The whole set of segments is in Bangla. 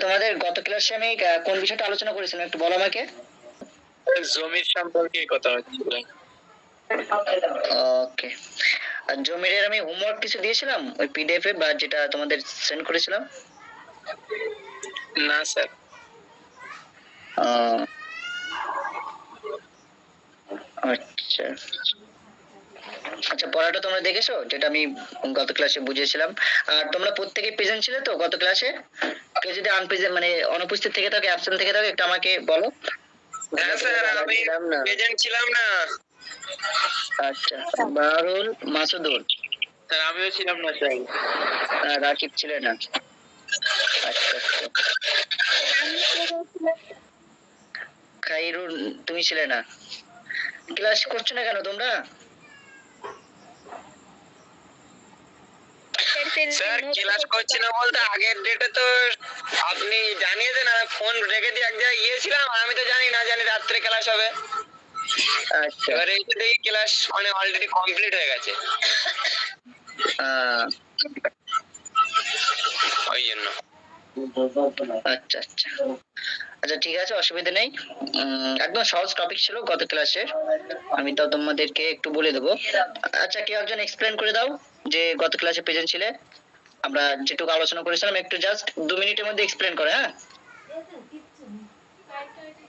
তোমাদের গত ক্লাসে আমি কোন বিষয়টা আলোচনা করেছিলাম একটু বলো আমাকে। জমির সম্পর্কে কথা হচ্ছিল। ওকে, জমির আমি হোমওয়ার্ক কিছু দিয়েছিলাম ওই পিডিএফ এ বা যেটা তোমাদের সেন্ড করেছিলাম? না স্যার। আচ্ছা আচ্ছা, পড়াটা তোমরা দেখেছো যেটা আমি গত ক্লাসে বুঝিয়েছিলাম? আর তোমরা প্রত্যেকে প্রেজেন্ট ছিলে তো গত ক্লাসে? কেউ যদি আনপ্রেজেন্ট মানে অনুপস্থিত থেকে থাকে, অ্যাবসেন্ট থেকে থাকে, একটু আমাকে বলো। হ্যাঁ স্যার, আমি প্রেজেন্ট ছিলাম না। আচ্ছা, বারুল, মাসুদুল, স্যার আমিও ছিলাম না স্যার। রাকিব ছিলে না? আচ্ছা আচ্ছা, খাইরুল তুমি ছিলে না? ক্লাস করছো না কেন তোমরা? স্যার ক্লাস করছি না বলতে আগের ডেটে তো আপনি জানিয়েছেন, আমি ফোন রেখে দিয়ে এক জায়গায় গিয়েছিলাম, আমি তো জানি রাত্রে ক্লাস হবে। আচ্ছা, এবারে এসে দেখি ক্লাস মানে অলরেডি কমপ্লিট হয়ে গেছে, ওই জন্য। আচ্ছা আচ্ছা আচ্ছা, ঠিক আছে, অসুবিধা নেই। একদম সহজ টপিক ছিল গত ক্লাসে, আমি তো তোমাদেরকে একটু বলে দেবো। আচ্ছা, কেউ একজন এক্সপ্লেন করে দাও যে গত ক্লাসে প্রেজেন্ট ছিলে, আমরা যেটুকু আলোচনা করেছিলাম একটু জাস্ট 2 মিনিটের মধ্যে এক্সপ্লেন করে। হ্যাঁ,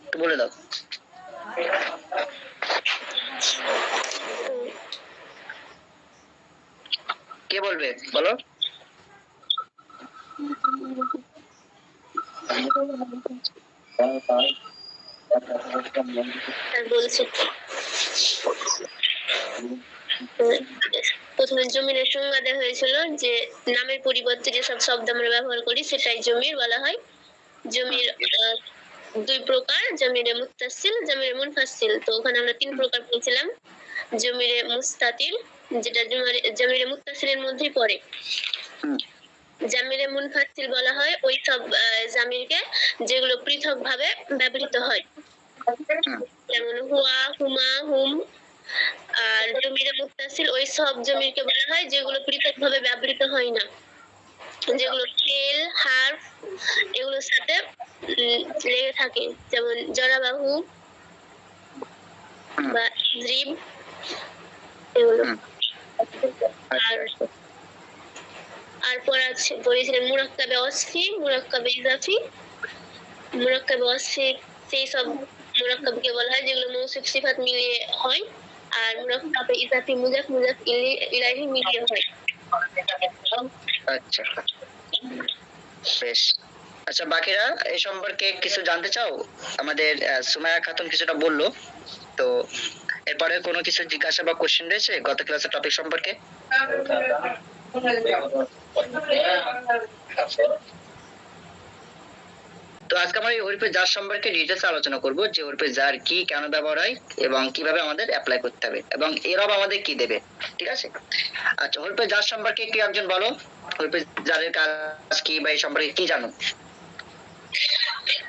একটু বলে দাও। কে বলবে বলো? বলছি, প্রথমে জমির সংজ্ঞা দেওয়া হয়েছিল যে নামের পরিবর্তে যেসব শব্দ আমরা ব্যবহার করি সেটাই জমির বলা হয়। জমির দুই প্রকার, জমিরে মুত্তাসিল, জমিরে মুনফাসিল। তো ওখানে আমরা 3 প্রকার পেয়েছিলাম। জমিরে মুস্তাতিল, যেটা জমিরে মুত্তাসিলের মধ্যেই পড়ে। জামিরে মুনফাসিল বলা হয় ওই সব জামিরকে যেগুলো পৃথকভাবে ব্যবহৃত হয়, যেমন হুয়া, হুমা, হুম। আর জমিরে মুত্তাসিল ওই সব জমিরকে বলা হয় যেগুলো পৃথকভাবে ব্যবহৃত হয় না, যেগুলো ফেল, হার্ফ এগুলোর সাথে লেগে থাকে, যেমন জরাবাহু বা দ্রিব এগুলো। আর পর আছে পড়েছিলেন মুরাক্কাবে ওয়াসফি, মুরাক্কাবে ইজাফি। মুরাক্কাবে ওয়াসফি সেই সব মুরাক্কাবকে বলা হয় যেগুলো মৌসুফ সিফাত মিলিয়ে হয়, আর মুরাক্কাবে ইজাফি মুজাফ মুজাফ ইলাইহি মিলিয়ে হয়। আচ্ছা বেশ। আচ্ছা, বাকিরা এই সম্পর্কে কিছু জানতে চাও? আমাদের সুমাইয়া খাতুন কিছুটা বললো, তো এরপরে কোনো কিছু জিজ্ঞাসা বা কোশ্চেন রয়েছে গত ক্লাসের টপিক সম্পর্কে? তো আজকে আমরা এই হরফে জার সম্পর্কে ডিটেলস আলোচনা করব, যে হরফে জার কি, কেন ব্যবহার হয় এবং কিভাবে আমাদের অ্যাপ্লাই করতে হবে এবং এরব আমাদের কি দেবে। ঠিক আছে? আচ্ছা, হরফে জার সম্পর্কে কি একজন বলো, হরফে জারের কাজ কি বা এই সম্পর্কে কি জানো?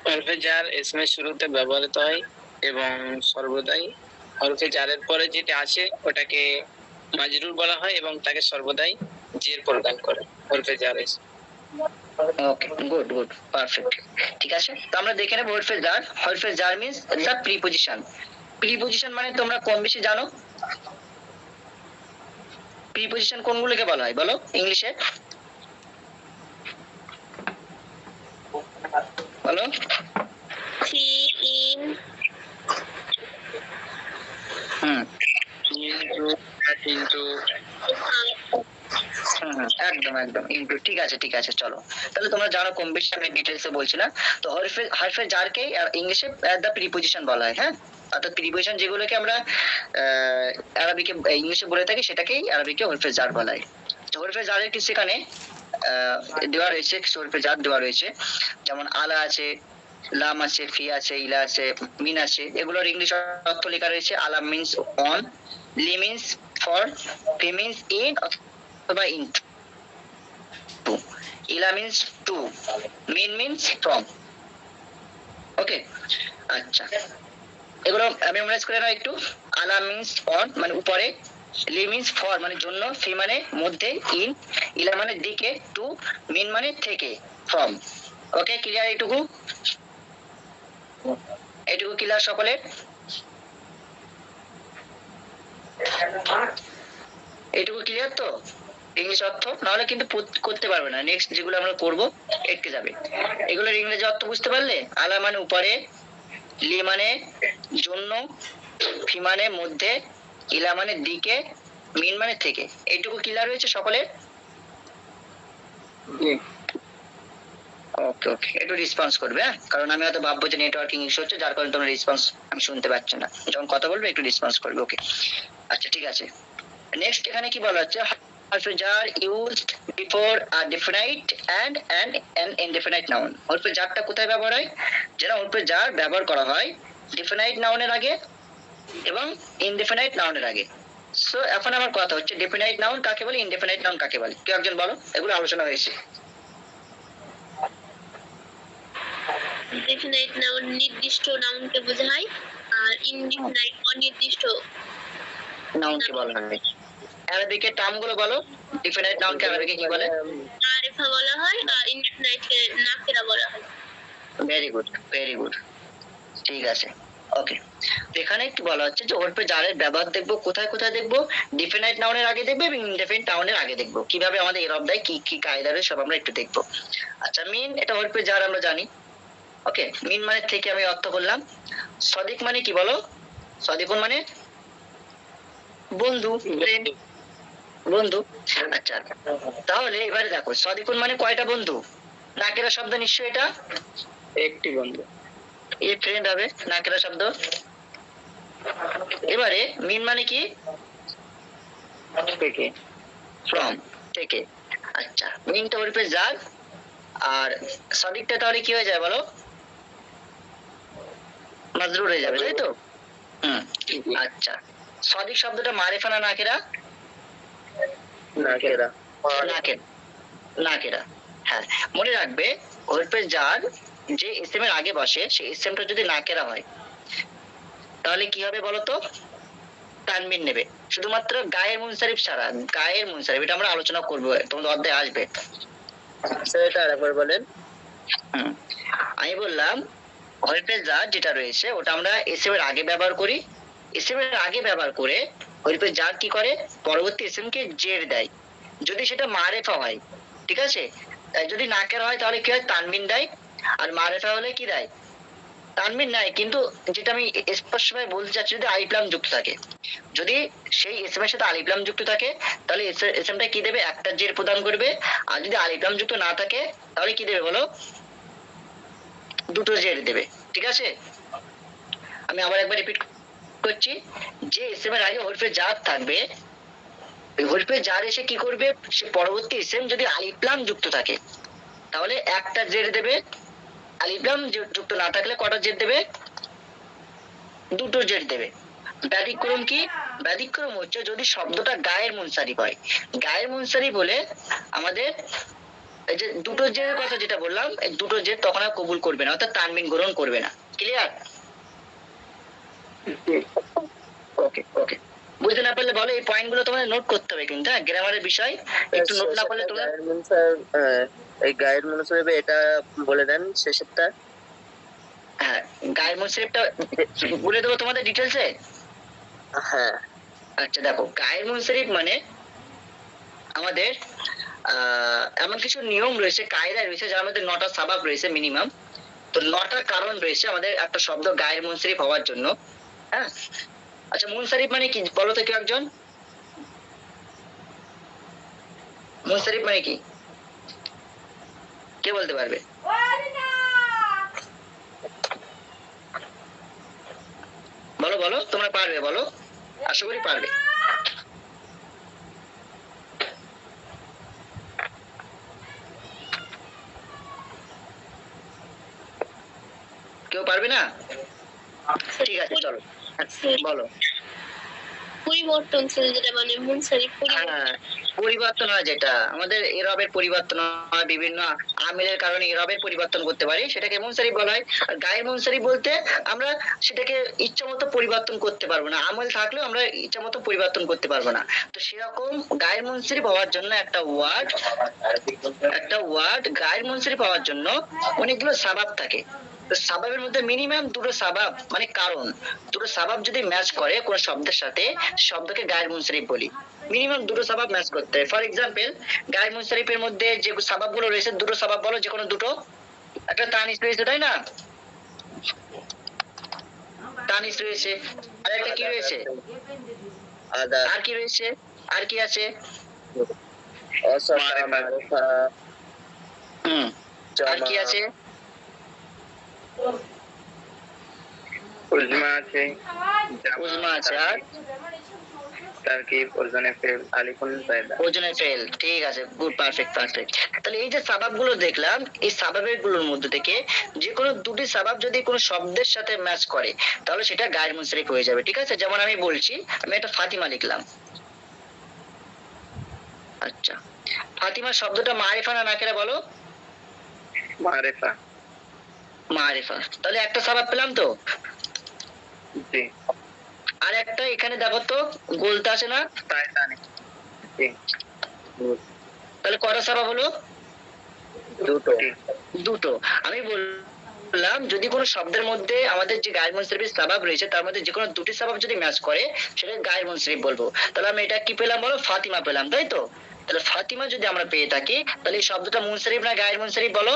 হরফে জার ইসমের শুরুতে ব্যবহৃত হয় এবং সর্বদাই হরফে জারের পরে যেটা আছে ওটাকে মাজরুর বলা হয় এবং তাকে সর্বদাই জের প্রদান করে হরফে জার। Okay, good good, perfect. ঠিক আছে, তো আমরা দেখে নেব হরফে জার। হরফে জার মিন্স দ্য প্রিপজিশন। প্রিপজিশন মানে তোমরা কম বেশি জানো? প্রিপজিশন কোনগুলোকে বলা হয় বলো ইংলিশে? বলো। ফি, ইন, কিন্তু একদম একদম ইনটু। ঠিক আছে ঠিক আছে, চলো তাহলে তোমরা জানো কম বেশি, আমি ডিটেলসে বলছি না। তো হরফে জারকে ইংলিশে দ্য প্রিপজিশন বলা হয়। হ্যাঁ, অর্থাৎ প্রিপজিশন যেগুলোকে আমরা আরবিকে ইংলিশে বলে থাকি সেটাকেই আরবিকে হরফে জার বলা হয়। তো হরফে জারের কিছু এখানে দেওয়া রয়েছে, কিছু হরফে জার দেওয়া রয়েছে, যেমন আলা আছে, লাম আছে, ফি আছে, ইলা আছে, মিন আছে। এগুলোর ইংলিশ অর্থ লেখা রয়েছে। আলাম মিন্স অন, লি মিন্স ফর, ফি মিন্স ইন অথবা ইন, ইলা মিন্স টু, মিন মিন্স ফ্রম। ওকে, আচ্ছা, এগুলো মেমোরাইজ করে নাও একটু। আলা মিন্স অন মানে উপরে, লি মিন্স ফর মানে জন্য, ফি মানে মধ্যে, ইন, ইলা মানে দিকে, টু, মিন মানে থেকে, ফ্রম। Okay, clear? এইটুকু ক্লিয়ার সকলের? এইটুকু ক্লিয়ার তো ইংলিশ অর্থ? নাহলে কিন্তু করতে পারবে না, নেক্সট যেগুলো আমরা করব এটকে যাবে। এগুলোর ইংরেজি অর্থ বুঝতে পারলে? আলা মানে উপরে, লি মানে জন্য, ফি মানে মধ্যে, ইলা মানে দিকে, মিন মানে থেকে। এইটুকু ক্লিয়ার হয়েছে সকলের? ওকে ওকে, একটু রেসপন্স করবে, হ্যাঁ, কারণ আমি হয়তো ভাববো যে নেটওয়ার্কিং ইস্যু হচ্ছে, যার কারণে তোমরা রেসপন্স আমি শুনতে পাচ্ছি না। যখন কথা বলবে একটু রেসপন্স করবে। ওকে, আচ্ছা ঠিক আছে। নেক্সট এখানে কি বলা হচ্ছে? হরফে জার used before a definite and an indefinite noun. হরফে জারটা কোথায় ব্যবহার হয়? যেটা হরফে জার ব্যবহার করা হয় ডেফিনাইট নাউনের আগে এবং ইনডেফিনাইট নাউনের আগে। সো এখন আমার কথা হচ্ছে ডেফিনাইট নাউন কাকে বলে, ইনডেফিনাইট নাউন কাকে বলে? কেউ একজন বলো, এগুলো আলোচনা হয়েছে। ডেফিনাইট নাউন নির্দিষ্ট নাউনকে বোঝায়, আর ইনডিফিনাইট অনির্দিষ্ট নাউনকে বলা হয়। আরবিকে টার্ম গুলো বলো, ডেফিনাইট নাউনকে আরবিকে কি বলে? মারিফা বলা হয়, আর ইনডিফিনাইটকে নাকিরা বলা হয়। ভেরি গুড, ভেরি গুড, ঠিক আছে। ওকে, এখানে কি বলা হচ্ছে যে হরফে জারের ব্যবহার দেখবো কোথায় কোথায় দেখবো? ডেফিনাইট নাউনের আগে দেখবো এবং ইনডেফিনাইট নাউনের আগে দেখবো। কিভাবে আমাদের এরব দেয়, কি কি কায়দা রয়েছে সব আমরা একটু দেখবো। আচ্ছা, মিন এটা হরফে জার আমরা জানি। ওকে, মিন মানে থেকে আমি অর্থ করলাম। সদিক মানে কি বলো? সদিকুন মানে বন্ধু, ফ্রেন্ড, বন্ধু। আচ্ছা, তাহলে এবারে দেখো সদিকুন মানে কয়টা বন্ধু? নাকেরা শব্দ নিশ্চয় এটা একটি বন্ধু। এই ফ্রেন্ড হবে নাকেরা শব্দ। এবারে মিন মানে কি? থেকে। ফ্রম, থেকে। আচ্ছা, মিনটা হরফে জার, আর সদিকটা তাহলে কি হয়ে যায় বলো? মাজরুর হয়ে যাবে, তাই তো? আচ্ছা, সদিক শব্দটা মারিফা না নাকেরা? নাকেরা। নাকেরা, হ্যাঁ। মনে রাখবে হরফে জার যে ইসম এর আগে বসে সেই ইসমটা যদি নাকেরা হয় তাহলে কি হবে বলতো? তানবিন নেবে। শুধুমাত্র গায়ের মুনসারিফ ছাড়া, গায়ের মুনসারিফ এটা আমরা আলোচনা করবো, তোমাদের অধ্যায়ে আসবে। স্যার এটা আরেকবার বলেন। আমি বললাম হরফে জার যেটা রয়েছে ওটা আমরা ইসম এর আগে ব্যবহার করি। ইসম এর আগে ব্যবহার করে হরফে জার কি করে? পরবর্তী ইসমকে জের দেয়, যদি সেটা মারেফা হয়। ঠিক আছে, যদি নাকের হয় তাহলে কি হয়? তানবিন দেয়। আর মারেফা হলে কি দেয়? তানবিন নাই, কিন্তু যেটা আমি স্পষ্টভাবে বলতে চাচ্ছি, যদি আলিফলাম যুক্ত থাকে, যদি সেই ইসম এর সাথে আলিফলাম যুক্ত থাকে তাহলে ইসমটা কি দেবে? একটা জের প্রদান করবে। আর যদি আলিফলাম যুক্ত না থাকে তাহলে কি দেবে বলো? দুটো জের দেবে। ঠিক আছে, আমি আবার একবার রিপিট করছি, যে ইসম এর আগে হরফে জার থাকবে, ওই হরফে জার এসে কি করবে? সে পরবর্তী ইসম যদি আলিফলাম যুক্ত থাকে তাহলে একটা জের দেবে। আলিফলাম যুক্ত না থাকলে কটা জের দেবে? দুটো জের দেবে। ব্যতিক্রম কি? ব্যতিক্রম হচ্ছে যদি শব্দটা গায়ের মুনসারিফ হয়। গায়ের মুনসারিফ বলে আমাদের এই যে দুটো জের কথা যেটা বললাম, এই দুটো জের তখন আর কবুল করবে না, অর্থাৎ তানবিন গ্রহণ করবে না। ক্লিয়ার? ওকে ওকে, বুঝতে না পারলে বলো, এই পয়েন্ট গুলো তোমাদের নোট করতে হবে কিন্তু, হ্যাঁ, গ্রামারের বিষয় একটু নোট না করলে তোমরা। এই গায়ের মুনসারিফ এটা বলে দেন শেষেরটা। হ্যাঁ, গায়ের মুনসারিফটা বলে দেবো তোমাদের ডিটেলসে। হ্যাঁ। আচ্ছা দেখো, গায়ের মুনসারিফ মানে আমাদের এমন কিছু নিয়ম রয়েছে, কায়দা রয়েছে, যার মধ্যে 9টা সাবাব রয়েছে মিনিমাম। তো 9টা কারণ রয়েছে আমাদের একটা শব্দ গায়ের মুনসারিফ হওয়ার জন্য। হ্যাঁ, আচ্ছা, মুনসারিফ মানে কি বলো তো কেউ একজন? মুনসারিফ মানে কি কে বলতে পারবে? বলো বলো, তোমরা পারবে, বলো, আশা করি পারবে। কেউ পারবে না? ঠিক আছে, চলো বলো। পরিবর্তনশীল, যেটা মানে মুনসারিফ হ্যাঁ, পরিবর্তন হয়, যেটা আমাদের এরবের পরিবর্তন হয়, বিভিন্ন আমিলের কারণে ইরাবের পরিবর্তন করতে পারি, সেটাকে মুনসারিফ বলা হয়। আর গায়ের মুনসারিফ বলতে আমরা সেটাকে ইচ্ছামতো পরিবর্তন করতে পারবো না, আমল থাকলেও আমরা ইচ্ছামতো পরিবর্তন করতে পারবো না। তো সেরকম গায়ের মুনসারিফ হওয়ার জন্য একটা ওয়ার্ড গায়ের মুনসারিফ হওয়ার জন্য অনেকগুলো সাবাব থাকে। তো সাবাবের মধ্যে মিনিমাম দুটো সাবাব মানে কারণ, দুটো সাবাব যদি ম্যাচ করে কোন শব্দের সাথে, শব্দকে গায়ের মুনসারিফ বলি। মিনিমাম দুটো সাবাব ম্যাচ করতে হয়। ফর এক্সাম্পল, গায়ের মুনসারিফের মধ্যে যে সাবাব গুলো রয়েছে, দুটো সাবাব বলো, যে কোনো দুটো। একটা তানিস রয়েছে, তাই না? তানিস রয়েছে, আর একটা কি রয়েছে, আর কি রয়েছে, আর কি আছে? আর কি আছে? উজমা আছে, উজমা আছে, আর তারকিব, ওজনে ফেল, আলিফুন জায়দা। ওজনে ফেল। ঠিক আছে, গুড, পারফেক্ট পারফেক্ট। তাহলে এই যে সাবাব গুলো দেখলাম, এই সাবাবের গুলোর মধ্যে থেকে যে কোনো দুটি সাবাব যদি কোনো শব্দের সাথে ম্যাচ করে, তাহলে সেটা গায়ের মুনসারিফ হয়ে যাবে। ঠিক আছে, যেমন আমি বলছি, আমি একটা ফাতিমা লিখলাম। আচ্ছা, ফাতিমা শব্দটা মারিফা না নাকেরা বলো? মারিফা। মারিফা। তাহলে একটা সাবাব পেলাম তো। জি। আর একটা এখানে দেখো তো, গোলতা আছে না? জি। তাহলে কটা সাবাব হলো? দুটো। দুটো। আমি বললাম যদি কোনো শব্দের মধ্যে আমাদের যে গায়ের মুনসারিফের সাবাব রয়েছে, তার মধ্যে যে কোনো দুটি সাবাব যদি ম্যাচ করে, সেটা গায়ের মুনসারিফ বলবো। তাহলে আমি এটা কি পেলাম বলো? ফাতিমা পেলাম, তাই তো? তাহলে ফাতিমা যদি আমরা পেয়ে থাকি, তাহলে এই শব্দটা মুনসারিফ না গায়ের মুনসারিফ বলো?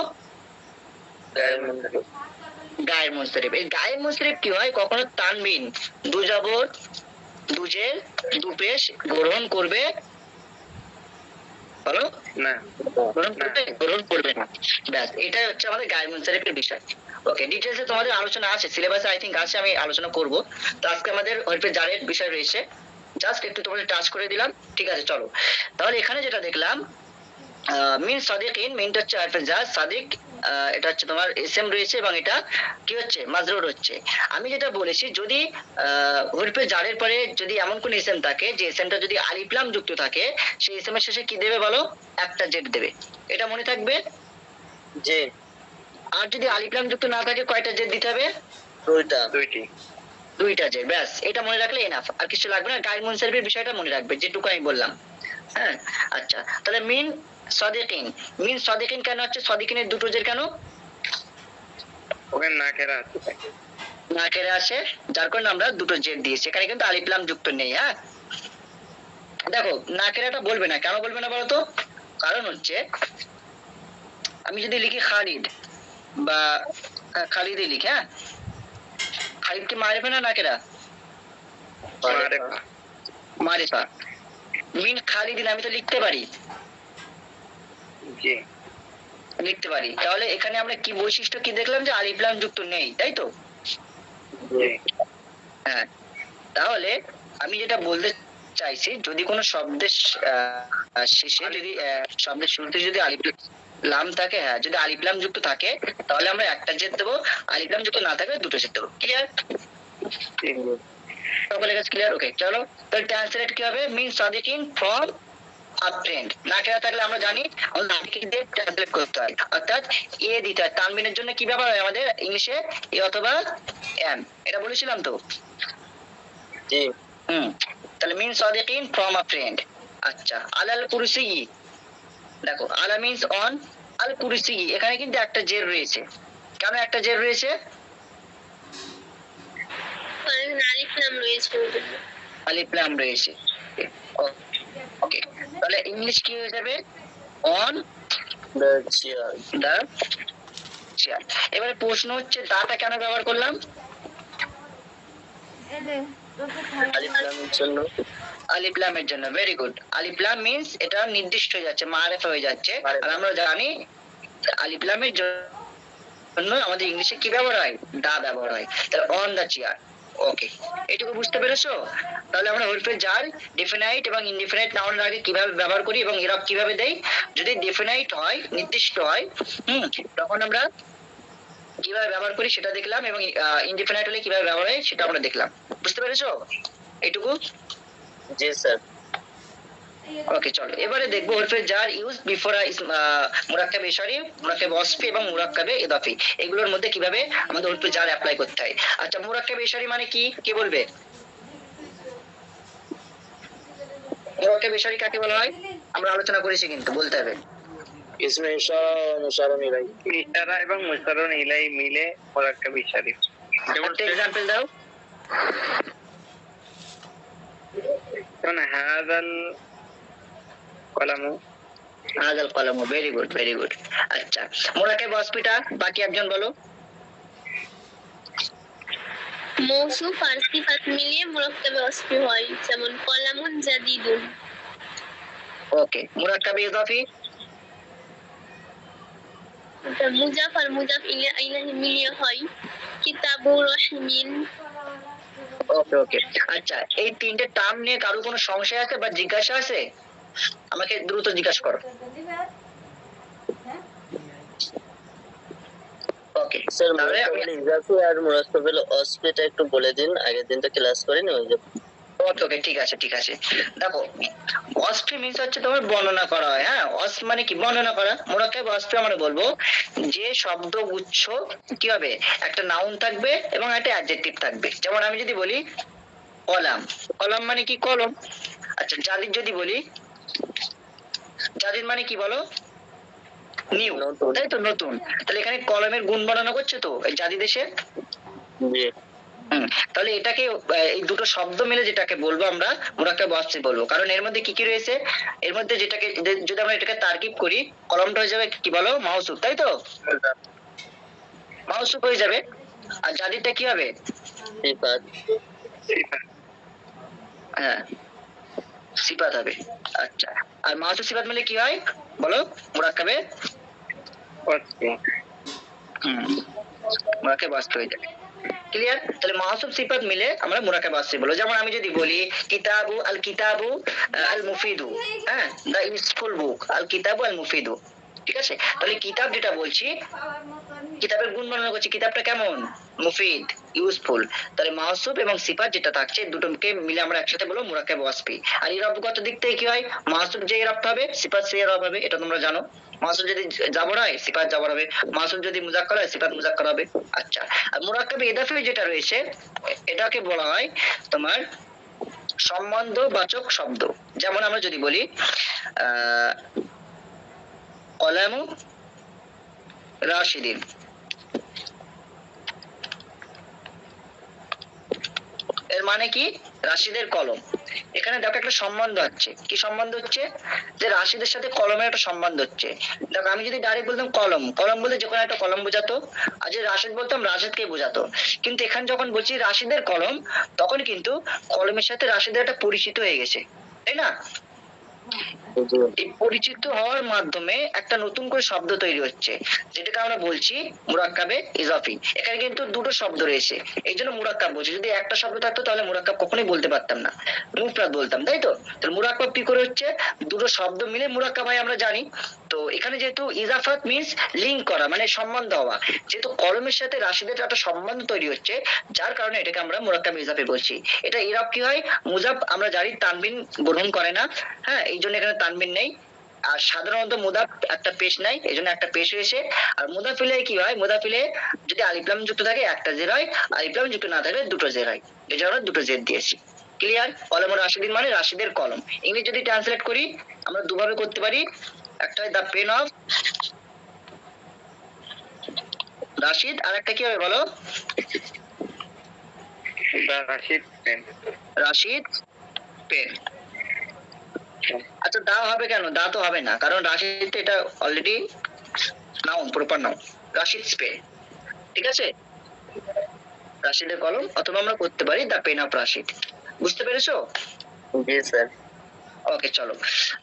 গায়ের মুনসারিফ। এই গায়ের মুনসারিফ কি হয়? কখনো তানবিন, দু জবর, দু জের, দু পেশ গ্রহণ করবে বলো? না, গ্রহণ করবে না। ব্যাস, এটাই হচ্ছে আমাদের গায়ের মুনসারিফের বিষয়। ওকে, ডিটেইলসে তোমাদের আলোচনা আছে, সিলেবাসে আই থিংক আছে, আমি আলোচনা করব। তো আজকে আমাদের হরফে জারের বিষয় রয়েছে, জাস্ট একটু তোমাদের টাচ করে দিলাম। ঠিক আছে, চলো। তাহলে এখানে যেটা দেখলাম, মিন সাদিকিন, মিনটা হচ্ছে হরফে জার, সাদিক এটা হচ্ছে তোমার এসএম রয়েছে, এবং এটা কি হচ্ছে? মাজরুর হচ্ছে। আমি যেটা বলেছি, যদি হরফে জারের পরে যদি এমন কোন এসএম থাকে, যে এসএমটা যদি আলিফ লাম যুক্ত থাকে, সেই এসএম এর শেষে কি দেবে বলো? একটা জেড দেবে। এটা মনে থাকবে? জি। আর যদি আলিফ লাম যুক্ত না থাকে, কয়টা জেড দিতে হবে? দুইটি। দুইটা জেড। ব্যাস, এটা মনে রাখলে এনাফ, আর কিছু লাগবে না। গায়ের মুনসারিফের বিষয়টা মনে রাখবে, যেটুকু আমি বললাম। হ্যাঁ, আচ্ছা। তাহলে মিন সাদিকিন, মিন সাদিকিন কেন হচ্ছে? সাদিকিনের দুটো জের কেন? ওখানে নাকেরা আছে। নাকেরে আসে, যার কারণে আমরা দুটো জেড দিয়েছি। এখানে কিন্তু আলিফ লাম যুক্ত নেই। হ্যাঁ, দেখো নাকেরাটা বলবে না, কেন বলবে না বলো তো? কারণ হচ্ছে, আমি যদি লিখি খালিদ বা খালিদই লিখি, হ্যাঁ, খালিদ কি মারিফা না নাকেরা? মারিফা। মিন খালিদিন আমি তো লিখতে পারি, জি। লিখতে পারি। তাহলে এখানে আমরা কি বৈশিষ্ট্য কি দেখলাম? যে আলিফ লাম যুক্ত নেই, তাই তো? জি। হ্যাঁ, তাহলে আমি যেটা বলতে চাইছি, যদি কোনো শব্দের শেষে যদি শব্দের শুরুতে যদি আলিফ লাম থাকে, হ্যাঁ, যদি আলিফ লাম যুক্ত থাকে, তাহলে আমরা একটা জেদ দেবো। আলিফ লাম যুক্ত না থাকে, দুটো জেদ দেবো। ক্লিয়ার? সকলের কাছে ক্লিয়ার? ওকে, চলো। তাহলে ট্রান্সলেট কি হবে? মিন সাদিকিন ফ্রম আ ফ্রেন্ড। না কেনা থাকলে আমরা জানি নাকিকে দিয়ে ট্রান্সলেট করতে হয়, অর্থাৎ এ দিতে হয়। তানবিনের জন্য কি ব্যবহার হয় আমাদের ইংলিশে? এ অথবা এম, এটা বলেছিলাম তো। জি। তাহলে মিন সাদিকিন ফ্রম আ ফ্রেন্ড। আচ্ছা, আলাল কুরসি, দেখো আলা মিন্স অন, আল কুরসি, এখানে কিন্তু একটা জের রয়েছে। কেন একটা জের রয়েছে? কারণ আলিফ লাম রয়েছে। আলিফ লাম রয়েছে। ওকে, তাহলে ইংলিশ কি হয়ে যাবে? On the chair. The chair. এবারে প্রশ্ন হচ্ছে, দাটা কেন ব্যবহার করলাম? আলিফ লামের জন্য। আলিফ লামের জন্য। Very good. আলিফ লাম মিন্স এটা নির্দিষ্ট হয়ে যাচ্ছে, মারিফা হয়ে যাচ্ছে। আর আমরা জানি আলিফ লামের জন্য আমাদের ইংলিশে কি ব্যবহার হয়? দা ব্যবহার হয়। তাহলে অন দা চেয়ার। ওকে, এটুকু বুঝতে পেরেছো? তাহলে আমরা হরফে জার ডিফিনাইট এবং ইনডিফিনাইট নাউনের আগে কিভাবে ব্যবহার করি এবং ইরাব কিভাবে দেই। যদি ডিফিনাইট হয়, নির্দিষ্ট হয়, তখন আমরা কিভাবে ব্যবহার করি সেটা দেখলাম, এবং ইনডিফিনাইট হলে কিভাবে ব্যবহার হয় সেটা আমরা দেখলাম। বুঝতে পেরেছো এটুকু? জি স্যার। ওকে চলো এবারে দেখবো হরফে জার ইউজ বিফোর মুরাক্কাবে ইশারি, মুরাক্কাবে ওয়াসফি এবং মুরাক্কাবে ইদাফি, এগুলোর মধ্যে কিভাবে আমাদের হরফে জার অ্যাপ্লাই করতে হয়। আচ্ছা মুরাক্কাবে ইশারি মানে কি, কে বলবে? মুরাক্কাবে ইশারি কাকে বলা হয় আমরা আলোচনা করেছি, কিন্তু বলতে হবে। ইসমে ইশারা মুশারুন ইলাই, ইশারা এবং মুশারুন ইলাই মিলে মুরাক্কাব ইশারি। যেমন একটা এক্সাম্পল দাও। যেমন হাযাল কলামু, হাযাল কলাম, ভেরি গুড ভেরি গুড। আচ্ছা মুরাক্কাবে ওয়াসফিটা বাকি একজন বলো। মৌসুফ আর সিফাত মিলিয়ে মুরাক্কাবে ওয়াসফি হয়, যেমন কলামুন জাদিদুন। ওকে মুরাক্কাবে ইদাফি। মুজাফ আর মুজাফ ইলাইহি মিলিয়ে হয় কিতাবুর রহিমিন। ওকে ওকে আচ্ছা এই তিনটে টার্ম নিয়ে কারো কোনো সংশয় আছে বা জিজ্ঞাসা আছে? আমাকে দ্রুত জিজ্ঞাসা করো। ওকে স্যার তাহলে আমি ইজাফি আর মুরাক্কাবুল ওয়াসফিটা একটু বলে দিন, আগের দিন তো ক্লাস করিনি ওই যে। ওকে ওকে ঠিক আছে ঠিক আছে। দেখো ওয়াসফি মিন্স হচ্ছে তোমার বর্ণনা করা হয়, হ্যাঁ ওয়াস মানে কি বর্ণনা করা। মুরাক্কাব ওয়াসফি আমরা বলবো যে শব্দ গুচ্ছ কি হবে, একটা নাউন থাকবে এবং একটা অ্যাডজেক্টিভ থাকবে। যেমন আমি যদি বলি কলাম, কলাম মানে কি কলম। আচ্ছা জাদিদ যদি বলি, জাদিদ মানে কি বলো, নিউ, নতুন। তাই তো নতুন। তাহলে এখানে কলমের গুণ বর্ণনা করছে তো এই জাদিদ এসে। জি তাহলে এটাকে এই দুটো শব্দ মিলে যেটাকে বলবো আমরা মুরাক্কাব ওয়াসফি বলবো, কারণ এর মধ্যে কি কি রয়েছে, এর মধ্যে যেটাকে যদি আমরা এটাকে তারকিব করি, কলমটা হয়ে যাবে কি বলো মাউসুফ, তাই তো মাউসুফ হয়ে যাবে। আর জাদিদটা কি হবে, সিফাত। হ্যাঁ সিফাত হবে। আচ্ছা আর মাউসুফ সিফাত মিলে কি হয় বলো মুরাক্কাবে ওয়াসফি। মুরাক্কাব ওয়াসফি হয়ে যাবে। ক্লিয়ার? তাহলে মাউসুফ সিফাত মিলে আমরা মুরাক্কাব ওয়াসফি বলবো। যেমন আমি যদি বলি কিতাবু আল মুফিদু, হ্যাঁ দা ইউজফুল বুক, আল কিতাবু আল মুফিদু, ঠিক আছে। তাহলে কিতাব যেটা বলছি, কিতাবের গুণ বর্ণনা করছি, কিতাবটা কেমন, মুফিদ, ইউজফুল। তাহলে মাউসুফ এবং সিফাত যেটা থাকছে দুটোকে মিলে আমরা একসাথে বলবো মুরাক্কাব ওয়াসফি। আর ইরাবগত দিক থেকে কি হয়, মাউসুফ যে ইরাব হবে সিফাত সে ইরাব হবে, এটা তোমরা জানো। মাউসুফ যদি জাবর হয় সিফাত জাবর হবে, মাউসুফ যদি মুজাক্কার হয় সিফাত মুজাক্কার হবে। আচ্ছা আর মুরাক্কাবে ইদাফি যেটা রয়েছে এটাকে বলা হয় তোমার সম্বন্ধবাচক শব্দ। যেমন আমরা যদি বলি কলামু রাশিদিন, এর মানে কি রাশিদের কলম। এখানে দেখো একটা সম্বন্ধ হচ্ছে, কি সম্বন্ধ হচ্ছে, যে রাশিদের সাথে কলমের একটা সম্বন্ধ হচ্ছে। দেখো আমি যদি ডাইরেক্ট বলতাম কলম, কলম বলতে যে কোনো একটা কলম বোঝাতো, আর যে রাশিদ বলতাম রাশিদকে বোঝাতো। কিন্তু এখানে যখন বলছি রাশিদের কলম, তখন কিন্তু কলমের সাথে রাশিদের একটা পরিচিত হয়ে গেছে, তাই না? এই পরিচিত হওয়ার মাধ্যমে একটা নতুন করে শব্দ তৈরি হচ্ছে, যেটাকে আমরা বলছি মুরাক্কাবে ইজাফি। এখানে কিন্তু দুটো শব্দ রয়েছে, এই জন্য মুরাক্কাব বলছি। যদি একটা শব্দ থাকতো তাহলে মুরাক্কাব কখনোই বলতে পারতাম না, মুফরাদ বলতাম, তাই তো। তাহলে মুরাক্কাব কি করে হচ্ছে, দুটো শব্দ মিলে মুরাক্কাব হয় আমরা জানি। তো এখানে যেহেতু ইজাফাত মিন্স লিঙ্ক করা, মানে সম্বন্ধ হওয়া, যেহেতু কলমের সাথে রাশিদের একটা সম্বন্ধ তৈরি হচ্ছে, যার কারণে এটাকে আমরা মুরাক্কাব ইজাফি বলছি। এটা ইরাব কি হয়, মুজাব আমরা জানি তানবিন গ্রহণ করে না, হ্যাঁ এই জন্য এখানে তানবিন নেই। আর সাধারণত মুদাফ একটা পেশ নাই, এই জন্য একটা পেশ হয়েছে। আর মুদাফিলে কি হয়, মুদাফিলে যদি আলিফলাম যুক্ত থাকে একটা জের হয়, আলিফলাম যুক্ত না থাকলে দুটো জের হয়, এই জন্য আমরা দুটো জের দিয়েছি। ক্লিয়ার? কলম রাশিদিন মানে রাশিদের কলম। ইংলিশ যদি ট্রান্সলেট করি আমরা দুভাবে করতে পারি, একটা হয় দা পেন অফ রাশিদ, আর একটা কি হবে বলো, রাশিদ পেন। রাশিদ পেন। আচ্ছা দা হবে কেন, দা তো হবে না, কারণ রাশিদ তো এটা already noun, proper noun, Rashid pen, ঠিক আছে। রাশিদের কলম, অথবা আমরা করতে পারি দা পেন অফ রাশিদ। বুঝতে পেরেছো? জি স্যার। ওকে চলো।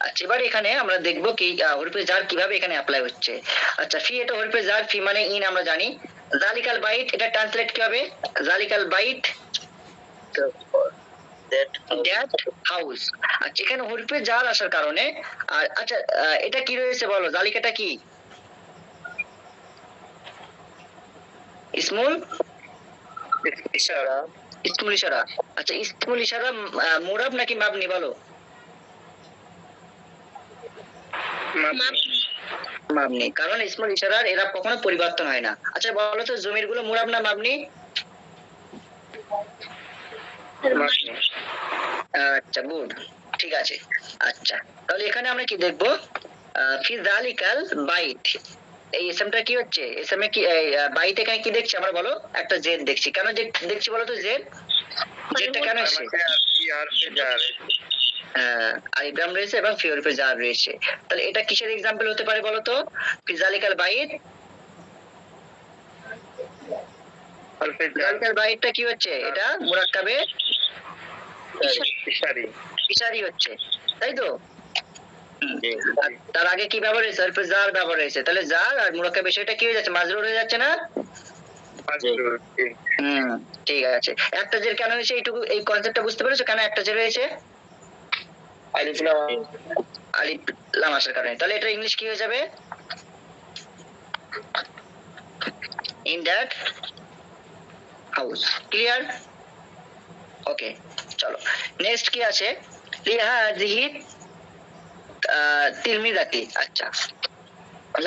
আচ্ছা এবার এখানে আমরা দেখবো কি হরফে জার কিভাবে এখানে অ্যাপ্লাই হচ্ছে। আচ্ছা ফি, এটা হরফে জার, ফি মানে ইন আমরা জানি। জালিকাল বাইট, এটা ট্রান্সলেট কি হবে, জালিকাল বাইট দ্যাট হাউস। আচ্ছা এখানে হরফে জার আসার কারণে, আর আচ্ছা এটা কি রয়েছে বলো, জালিকাটা কি, ইসমুল ইশারা। ইসমুল ইশারা। আচ্ছা ইসমুল ইশারা মুরাব নাকি মাবনি বলো, মাবনি, কারণ ইসমুল ইশারার এরা কখনো পরিবর্তন হয় না। আচ্ছা বলো তো জমির গুলো মুরাব না মাবনি? আচ্ছা গুড, ঠিক আছে। আচ্ছা তাহলে এখানে আমরা কি দেখবো, ফি যালিকাল বাইত, এই এসএমটা কি হচ্ছে, এসএম এ কি বাইতে এখানে কি দেখছি আমরা বলো, একটা জেড দেখছি, কেন দেখছি বলো তো জেড, জেডটা কেন এসেছে? আলিফলাম রয়েছে এবং ফি হরফে জার রয়েছে, তাহলে এটা কিসের এক্সাম্পল হতে পারে বলো তো? ফি যালিকাল বাইত, যালিকাল বাইতটা কি হচ্ছে, এটা মুরাক্কাবে ইশারি হচ্ছে, তাই তো? আর তার আগে কি ব্যবহার হয়েছে, হরফে জার ব্যবহার হয়েছে, তাহলে জার আর মুরাক্কাব বিষয়টা কি হয়ে যাচ্ছে, মাজরুর হয়ে যাচ্ছে না? ঠিক আছে। একটা জের কেন হয়েছে, এইটুকু এই কনসেপ্টটা বুঝতে পেরেছো, কেন একটা জের হয়েছে? আলিফ লাম আসার কারণে। তাহলে এটা ইংলিশ কি হয়ে যাবে, ইন দ্যাট হাউস। ক্লিয়ার? ওকে চলো নেক্সট কি আছে, লিহাযিহি তিরমিজাতি। আচ্ছা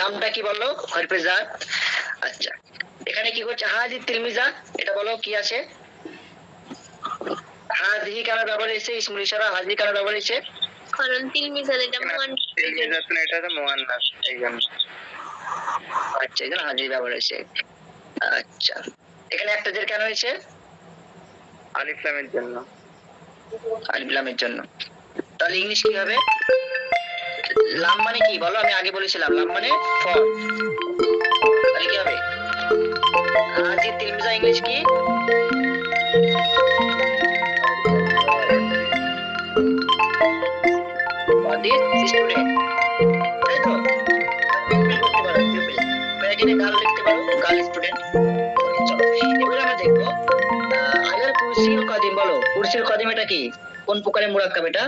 নামটা কি বললো, হরফে জার। আচ্ছা এখানে কি করছে, হাজি তিরমিজা, এটা বলো কি আছে, হাজি কেন ব্যবহার হয়েছে, ইসমুল ইশারা হাজি কেন ব্যবহার হয়েছে? কারণ তিলমিজান এটা এটা তো মুয়ান্নাস, এই জন্য। আচ্ছা এখানে হাজি ব্যবহার হয়েছে। আচ্ছা এখানে একটা জের কেন হয়েছে? আলিফ লামের জন্য। আলিফ লামের জন্য। তাহলে ইংলিশ কি হবে, লাম মানে কি বলো, আমি আগে বলেছিলাম লাম মানে ফল, তাহলে কি হবে, হাজি তিলমিজা ইংলিশ কি? স্টুডেন্ট, তাই তো? এখানে গার্ল লিখতে পারো, গার্ল স্টুডেন্ট। চলো এবারে আমরা দেখবো আলাল কুরসিল কদিম, বলো কুরসিল কদিম এটা কি, কোন প্রকারের মুরাক্কাব এটা?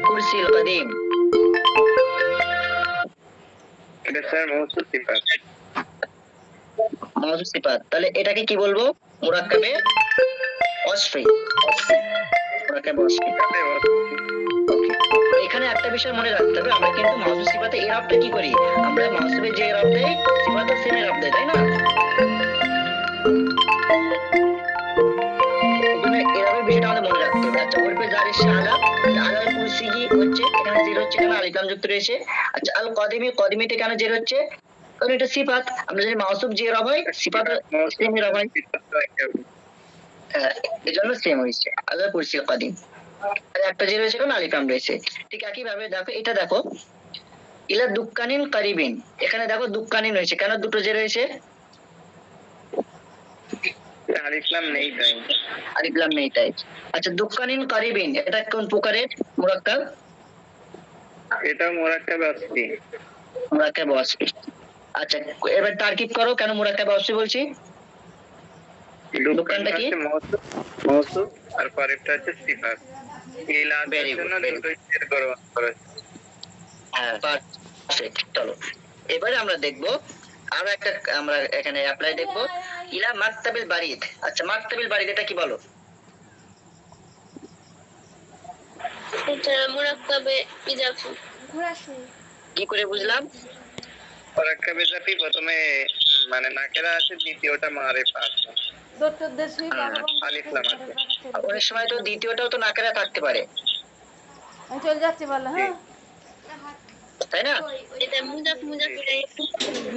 কুরসিল কদিম, এটা স্যার মৌসুফ সিফাত। মাউসুফ সিফাত, তাহলে এটাকে কি বলবো, মুরাক্কাবে ওয়াসফি, মুরাক্কাবে ওয়াসফি। ওকে এখানে একটা বিষয় মনে রাখতে হবে, আমরা কিন্তু মাউসুফ সিফাতে ইরাবটা কি করি, আমরা মাউসুফে যে ইরাব দেই সিফাতে সেম ইরাব দেই, তাই না? এজন্য ইরাবের বিষয়টা আমাদের মনে রাখতে হবে। আচ্ছা হরফে জার এসে আলা, আলাল কুরসিয়ি হচ্ছে, এখানে জের হচ্ছে কেন, আলিফ লাম যুক্ত রয়েছে। আচ্ছা আল কদিমি, কদিমিতে কেন জের হচ্ছে, কারণ এটা সিফাত, আমরা জানি মাউসুফ যে ইরাব হয় সিফাত সেম ইরাব হয়, এজন্য সেম হয়েছে আলাল কুরসিল কদিম। আর একটা যে রয়েছে কোন আলিফ লাম রয়েছে। ঠিক একই ভাবে দেখো এটা দেখো, ইলা দুক্কানিন কারিবিন, এখানে দেখো দুক্কানিন রয়েছে, কেন দুটো যে রয়েছে, আলিফ লাম নেই তাই। আলিফ লাম নেই তাই। আচ্ছা দুক্কানিন কারিবিন এটা কোন প্রকারের মুরাক্কাব? এটা মুরাক্কাব আসফি। মুরাক্কাব ওয়াসফি। আচ্ছা এবার তারকিব করো, কেন মুরাক্কাব ওয়াসফি বলছি? দোকানটা কি? মৌসুফ আর পরেরটা হচ্ছে সিফাত। ইলা Very good, জন্য very দুটোই শেয়ার করা হয়েছে। হ্যাঁ পারফেক্ট। চলো এবারে আমরা দেখবো আরো একটা, আমরা এখানে অ্যাপ্লাই দেখবো, ইলা মাকতাবিল বারিদ। আচ্ছা মাকতাবিল বারিদ এটা কি বলো? এটা মুরাক্কাবে ইজাফি। কি করে বুঝলাম? মুরাক্কাব ইজাফি প্রথমে মানে নাকেরা আছে, দ্বিতীয়টা মারিফা আছে। আলিফ লাম আছে। অনেক সময় তো দ্বিতীয়টাও তো নাকেরা থাকতে পারে, আমি চলে যাচ্ছি বলো, হ্যাঁ তাই না? এটা মুজাফ ইলাইহি।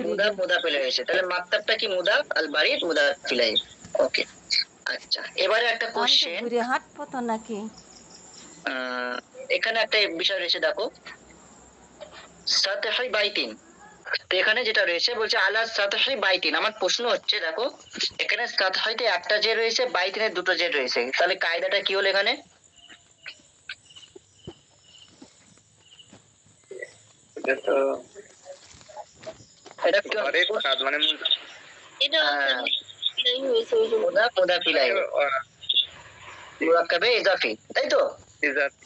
মুদাফ মুদাফ ইলাইহি, তাহলে মাকতাবটা কি মুদাফ, আল বারিদ মুদাফ ইলাইহি। ওকে আচ্ছা এবারে একটা আমি তো কোশ্চেন, ঘুরে হাঁটবো তো নাকি? এখানে একটা বিষয় রয়েছে দেখো, সাতহাই বাইতিন, তো এখানে যেটা রয়েছে বলছে আলা সাতহাই বাইতিন, আমার প্রশ্ন হচ্ছে দেখো এখানে সাতহাইতে একটা যে রয়েছে, বাইতিনে দুটো যে রয়েছে, তাহলে কায়দাটা কি হলো এখানে? এটা তো এটা কি পরের কাজ মানে এটা ইলাইহি হয়েছে ওই জন্য। মুদাফ মুদাফ ইলাইহি মুরাক্কাবে ইজাফি, তাই তো? ইজাফি।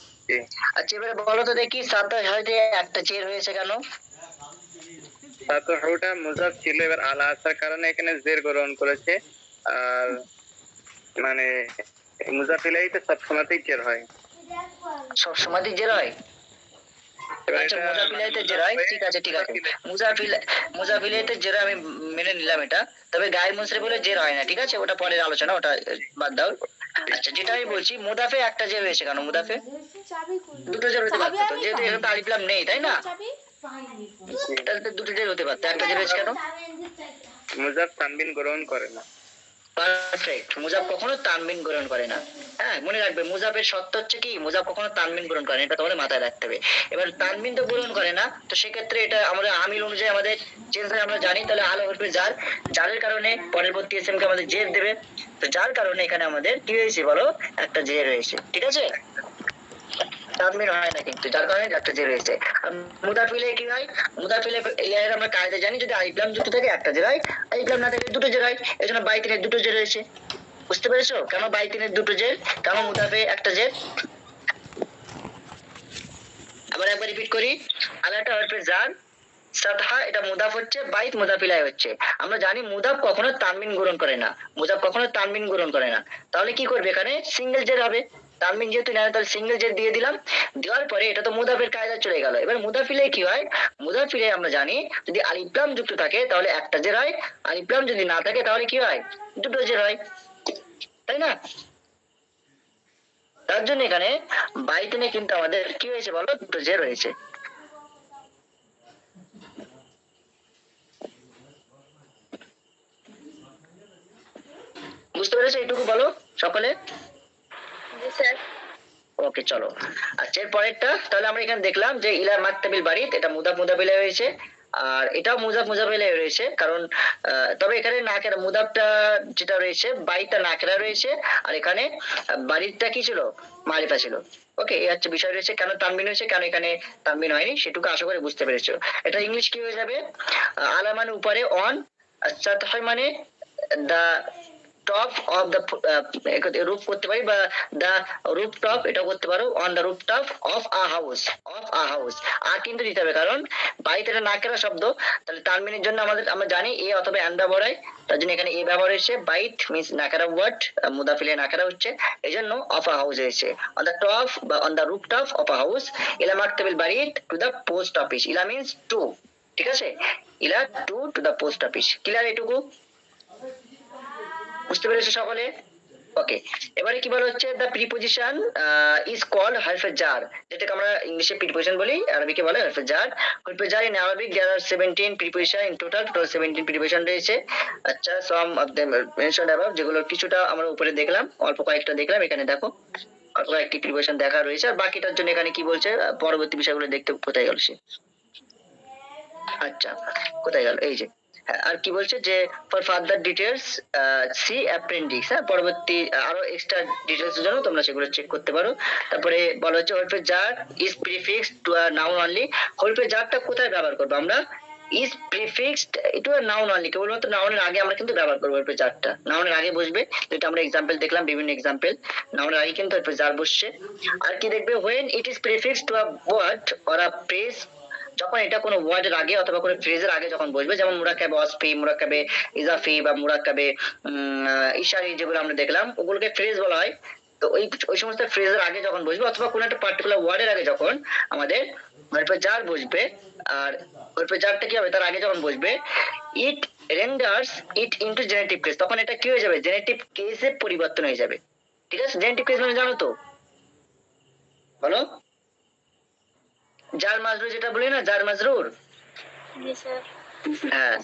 আচ্ছা এবারে বলো তো দেখি সাতহাইতে একটা যে রয়েছে কেন? সাতহাউটা মুজাফ ছিল, এবার আলা আসার কারণে এখানে জের গ্রহণ করেছে। আর মানে মুজাফিলাইতে সব সময়তেই জের হয়। সব সময়তেই জের হয়। এবার আচ্ছা, এটা মুজাফিলাইতে জের হয়, ঠিক আছে ঠিক আছে। মুজাফিলাইতে জের আমি মেনে নিলাম এটা, তবে গায়ের মুসরে বলে জের হয় না, ঠিক আছে, ওটা পরের আলোচনা, ওটা বাদ দাও। আচ্ছা, যেটা আমি বলছি মুদাফে একটা জের হয়েছে, কেন মুদাফে দুটো জের হতে পারতো তো, যেহেতু এখানে তো আলিফ লাম নেই, তাই না? তাহলে তো দুটো জের হতে পারতো, একটা জের হয়েছে কেন? মুজাফ তানবিন গ্রহণ করে না। পারফেক্ট, মুজাফ কখনো তানবিন গ্রহণ করে না। হ্যাঁ, মনে রাখবে মুজাফের শর্ত হচ্ছে কি, মুজাফ কখনো তানবিন গ্রহণ করে না, এটা তোমাদের মাথায় রাখতে হবে। এবার তানবিন তো গ্রহণ করে না, তো সেক্ষেত্রে এটা আমরা আমিল অনুযায়ী আমাদের চেঞ্জ হয়, আমরা জানি, তাহলে আলো হরফে জার, জারের কারণে পরবর্তী এসএম কে আমাদের জের দেবে, তো যার কারণে এখানে আমাদের কি হয়েছে বলো, একটা জের হয়েছে, ঠিক আছে। তানবিন হয় না কিন্তু, যার কারণে একটা জের হয়েছে। আর মুদাফিলে কি হয়, মুদাফিলে এর আমরা কায়দা জানি, যদি আলিফ লাম যুক্ত থাকে একটা জের হয়, আলিফ লাম না থাকে দুটো জের হয়, এই জন্য বাইতিনের দুটো জের হয়েছে। বুঝতে পেরেছো কেন বাইতিনের দুটো জের, কেন মুদাফে একটা জের? আবার একবার রিপিট করি, আলাটা হরফে জার, সাতহা এটা মুদাফ হচ্ছে, বাইত মুদাফিলায় হচ্ছে। আমরা জানি মুদাফ কখনো তানবিন গ্রহণ করে না, মুদাফ কখনো তানবিন গ্রহণ করে না, তাহলে কি করবে, এখানে সিঙ্গেল জের হবে। তানবিন যেহেতু নেয়, তাহলে সিঙ্গেল জের দিয়ে দিলাম, দেওয়ার পরে এটা তো মুদাফের কায়দা চলে গেল। এবার মুদাফিলে কি হয়, মুদাফিলে আমরা জানি যদি আলিফ লাম যুক্ত থাকে তাহলে একটা জের হয়, আলিফ লাম যদি না থাকে তাহলে কি হয়, দুটো জের হয়, তাই না? তার জন্য এখানে বাইতিনে কিন্তু আমাদের কি হয়েছে বলো, দুটো জের হয়েছে। বুঝতে পেরেছো এইটুকু বলো সকলে? জি স্যার। ওকে, চলো। আচ্ছা, এর পরেরটা তাহলে আমরা এখানে দেখলাম যে ইলা মাকতাবিল বাড়িত, এটা মুদাফ মুদাফিলে হয়েছে, আর এটাও মুজাফ মুজাফিলে রয়েছে, কারণ তবে এখানে নাকেরা মুদাফটা যেটা রয়েছে, বাইটা নাকেরা রয়েছে, আর এখানে বাড়িটা কি ছিল, মারিফা ছিল। ওকে, এই হচ্ছে বিষয় রয়েছে। কেন তানবিন হয়েছে, কেন এখানে তানবিন হয়নি, সেটুকু আশা করে বুঝতে পেরেছো। এটা ইংলিশ কি হয়ে যাবে, আলা মানে উপরে, অন, সাতহ মানে the top of the roof করতে পারি, বা দা রুফ টপ এটা করতে পারো, on the roof top of a house, of a house. আর কিন্তু দিতে হবে, কারণ বাড়িতে এটা নাকেরা শব্দ, তাহলে তানবিনের জন্য আমাদের আমরা জানি এ অথবা এন ব্যবহার হয়, তার জন্য এখানে এ ব্যবহার হয়েছে। বাইট মিন্স নাকারা ওয়ার্ড, মুদাফিলে নাকারা হচ্ছে, এই জন্য অফ আ হাউস হয়েছে। অন দা টপ বা on the roof top of a house, ইলা মাকতাবিল বাড়িত টু দা পোস্ট অফিস, ইলা মিন্স টু, ঠিক আছে, ইলা to to the post office. Clear এটুকু? বুঝতে পেরেছো সকলে? ওকে, এবারে কি বলা হচ্ছে, দ্য প্রিপোজিশন ইজ কল্ড হারফে জার, যেটাকে আমরা ইংলিশে প্রিপোজিশন বলি, আরবিকে বলে হারফে জার। হারফে জার in Arabic there are 17 preposition in total 17 preposition রয়েছে। আচ্ছা, some of them mentioned above, যেগুলো কিছুটা আমরা উপরে দেখলাম, অল্প কয়েকটা দেখলাম, এখানে দেখো অল্প কয়েকটি প্রিপোজিশন দেখা রয়েছে, আর বাকিটার জন্য এখানে কি বলছে, পরবর্তী বিষয়গুলো দেখতে কোথায় গেল সে, আচ্ছা কোথায় গেল, এই যে, হ্যাঁ, আর কি বলছে যে ফর ফার্দার ডিটেলস সি অ্যাপ্রেন্ডিক্স, হ্যাঁ, পরবর্তী আরো এক্সট্রা ডিটেলস এর জন্য তোমরা সেগুলো চেক করতে পারো। তারপরে বলা হচ্ছে হরফে জার is prefixed to a noun only, হরফে জারটা কোথায় ব্যবহার করবো আমরা, is prefixed to a noun only, কেবলমাত্র নাউনের আগে আমরা কিন্তু ব্যবহার করবো হরফে জারটা, নাউনের আগে বসবে, যেটা আমরা এক্সাম্পল দেখলাম, বিভিন্ন এক্সাম্পল, নাউনের আগে কিন্তু হরফে জার বসছে। আর কি দেখবে, when it is prefixed to a word or a phrase, যখন এটা কোনো ওয়ার্ডের আগে অথবা কোনো ফ্রেজের আগে যখন বসবে, যেমন মুরাক্কাবে ওয়াসফি, মুরাক্কাবে ইজাফি, বা মুরাক্কাবে ইশারি, যেগুলো আমরা দেখলাম ওগুলোকে ফ্রেজ বলা হয়। তো ওই সমস্ত ফ্রেজের আগে যখন বসবে, অথবা কোনো একটা পার্টিকুলার ওয়ার্ডের আগে যখন আমাদের হরফে জার বসবে, আর হরফে জারটা কি হবে, তার আগে যখন বসবে, it renders it into genitive case, তখন এটা কি হয়ে যাবে, জেনেটিভ কেসে পরিবর্তন হয়ে যাবে। ঠিক আছে, জেনেটিভ কেস মানে জানো তো, বলো, জার মাজরুর, যেটা বলি না, জার মাজরুর, জি স্যার। হ্যাঁ,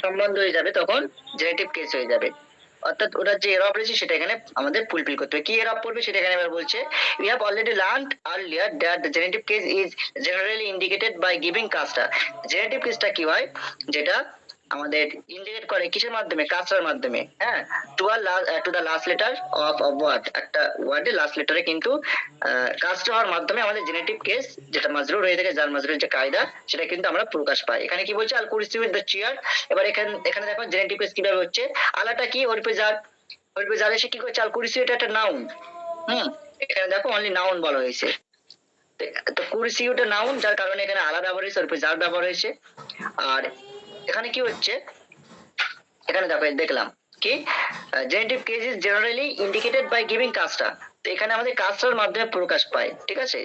সম্বন্ধ হয়ে যাবে, তখন জেনেটিভ কেস হয়ে যাবে। অর্থাৎ ওটার যে এরব রয়েছে সেটা এখানে আমাদের ফুলফিল করতে হবে। কি এরব পড়বে সেটা এখানে এবার বলছে, we have already learned earlier that the genitive case is generally indicated by giving castra. Genitive কেসটা কি হয়, যেটা আমাদের ইন্ডিকেট করে কিসের মাধ্যমে, কাসরার মাধ্যমে, হ্যাঁ, to the last letter of a word, একটা ওয়ার্ডের লাস্ট লেটারে কিন্তু কাসরা হওয়ার মাধ্যমে আমাদের জেনেটিভ কেস, যেটা মাজরুর হয়ে থাকে, যার মাজরুরের যে কায়দা, সেটা কিন্তু আমরা প্রকাশ পাই। এখানে কি বলছে, আল কুরসি উইথ দ্য চেয়ার। এবার এখানে দেখো জেনেটিভ কেস কিভাবে হচ্ছে, আলাটা কি, হরফে জার, হরফে জার এসে কি করছে, আল কুরসি, এটা একটা নাউন, এখানে দেখো অনলি নাউন বলা হয়েছে, তো কুরসি ওটা নাউন, যার কারণে এখানে আলা ব্যবহার হয়েছে, হরফে জার ব্যবহার হয়েছে। আর এখানে কি হচ্ছে, এখানে দেখো দেখলাম কি generative case is generally indicated by giving কাজটা, তো এখানে আমাদের কাজটার মাধ্যমে প্রকাশ পায়, ঠিক আছে।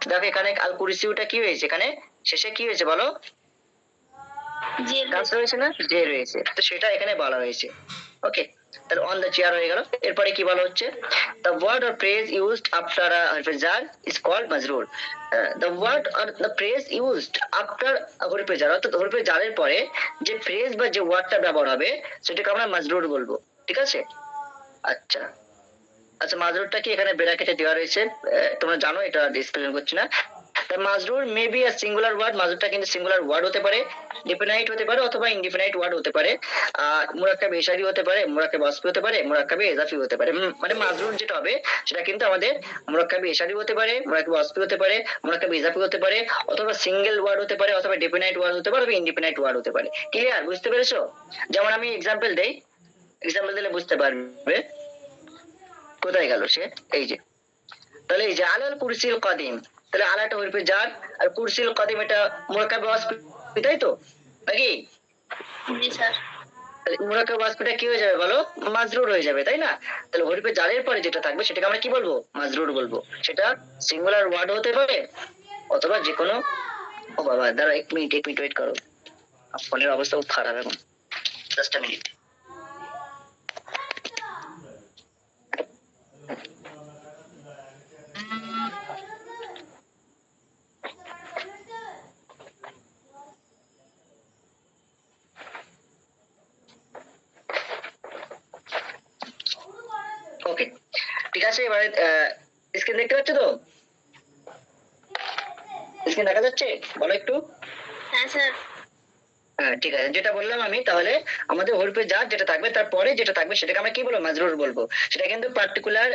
দেখো এখানে আল কুরসিউটা কি হয়েছে, এখানে শেষে কি হয়েছে বলো, যে কাজ রয়েছে না, যে রয়েছে, তো সেটা এখানে বলা হয়েছে। ওকে, তাহলে অন দ্য চেয়ার হয়ে গেল। এরপরে কি বলা হচ্ছে, the word or phrase used after a হারফে জার ইজ কল্ড মাজরুর। The word or the phrase used after হরফে জার, অর্থাৎ হরফে জারের পরে যে ফ্রেজ বা যে ওয়ার্ডটা ব্যবহার হবে সেটাকে আমরা মাজরুর বলবো, ঠিক আছে। আচ্ছা আচ্ছা, মাজরুরটা কি এখানে ব্র্যাকেটে দেওয়া রয়েছে, তোমরা জানো, এটা ডিসকাশন করছি না। মাজরুর may be a singular word, মাজরুরটা কিন্তু সিঙ্গুলার ওয়ার্ড হতে পারে, ডিফিনাইট হতে পারে অথবা ইনডিফিনাইট ওয়ার্ড হতে পারে, মুরাক্কাবে ইশারি হতে পারে, মুরাক্কাবে ওয়াসফি হতে পারে, মুরাক্কাবে ইজাফি হতে পারে। মানে মাজরুর যেটা হবে সেটা কিন্তু আমাদের মুরাক্কাবে ইশারি হতে পারে, মুরাক্কাবে ওয়াসফি হতে পারে, মুরাক্কাবে ইজাফি হতে পারে, অথবা সিঙ্গেল ওয়ার্ড হতে পারে, অথবা ডিফিনাইট ওয়ার্ড হতে পারে, অথবা ইনডিফিনাইট ওয়ার্ড হতে পারে। ক্লিয়ার, বুঝতে পেরেছো? যেমন আমি এক্সাম্পল দেই, এক্সাম্পল দিলে বুঝতে পারবে। কোথায় গেল সে, এই যে, তাহলে এই যে আলাল কুরসিল কাদিম, তাহলে আলাটা হরফে জার আর কুরসিল কাদিম এটা মুরাক্কাবে ওয়াসফি, তাই তো নাকি? জি স্যার। মুরাক্কাবে ওয়াসফিটা কি হয়ে যাবে বলো, মাজরুর হয়ে যাবে, তাই না? তাহলে হরফে জারের পরে যেটা থাকবে সেটাকে আমরা কি বলবো, মাজরুর বলবো। সেটা সিঙ্গুলার ওয়ার্ড হতে পারে অথবা যে কোনো, ও বাবা দাঁড়া এক মিনিট ওয়েট করো, ফোনের অবস্থা খুব খারাপ এখন, জাস্ট আ মিনিট। ওকে, ঠিক আছে। এবারে স্ক্রিন দেখতে পাচ্ছ তো, স্ক্রিন দেখা যাচ্ছে, বলো একটু। হ্যাঁ স্যার। হ্যাঁ ঠিক আছে, যেটা বললাম আমি, তাহলে আমাদের হরফে জার যেটা থাকবে তারপরে যেটা থাকবে সেটাকে আমরা কি বলবো, মাজরুর বলবো। সেটা কিন্তু পার্টিকুলার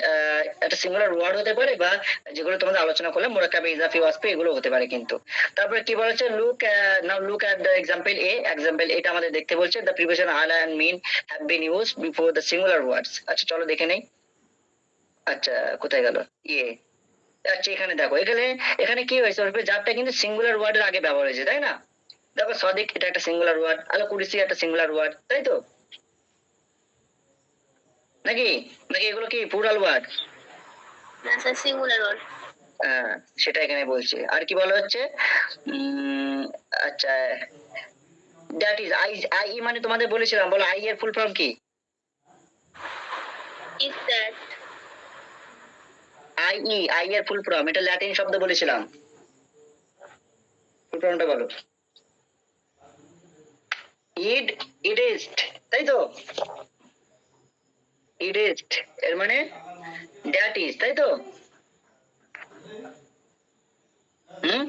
একটা সিঙ্গুলার ওয়ার্ড হতে পারে, বা যেগুলো তোমাদের আলোচনা করলাম মুরাক্কাবে ইজাফি ওয়াসফি এগুলো হতে পারে কিন্তু। তারপরে কি বলেছে, look now look at the example A, example এটা আমাদের দেখতে বলছে, দ্য প্রিপোজিশন আলা এন্ড মিন have been used before the singular words. আচ্ছা চলো দেখে নেই। আচ্ছা কোথায় গেল ইয়ে, আচ্ছা এখানে দেখো, এখানে এখানে কি হয়েছে, হরফে জারটা কিন্তু সিঙ্গুলার ওয়ার্ডের আগে ব্যবহার হয়েছে, তাই না? দেখো সদিক এটা একটা সিঙ্গুলার ওয়ার্ড, আলো কুরসি একটা সিঙ্গুলার ওয়ার্ড, তাই তো নাকি? নাকি এগুলো কি প্লুরাল ওয়ার্ড? না স্যার, সিঙ্গুলার ওয়ার্ড। হ্যাঁ সেটা এখানে বলছে। আর কি বলা হচ্ছে, আচ্ছা দ্যাট ইজ আই, আই মানে তোমাদের বলেছিলাম, বলো আই এর ফুল ফর্ম কি? Is that. আই এর ফুল ফর্ম, এটা ল্যাটিন শব্দ বলেছিলাম, ফুল ফর্মটা বলো। ইডিস্ট, তাই তো? ইডিস্ট এর মানে দ্যাট ইজ, তাই তো? হুম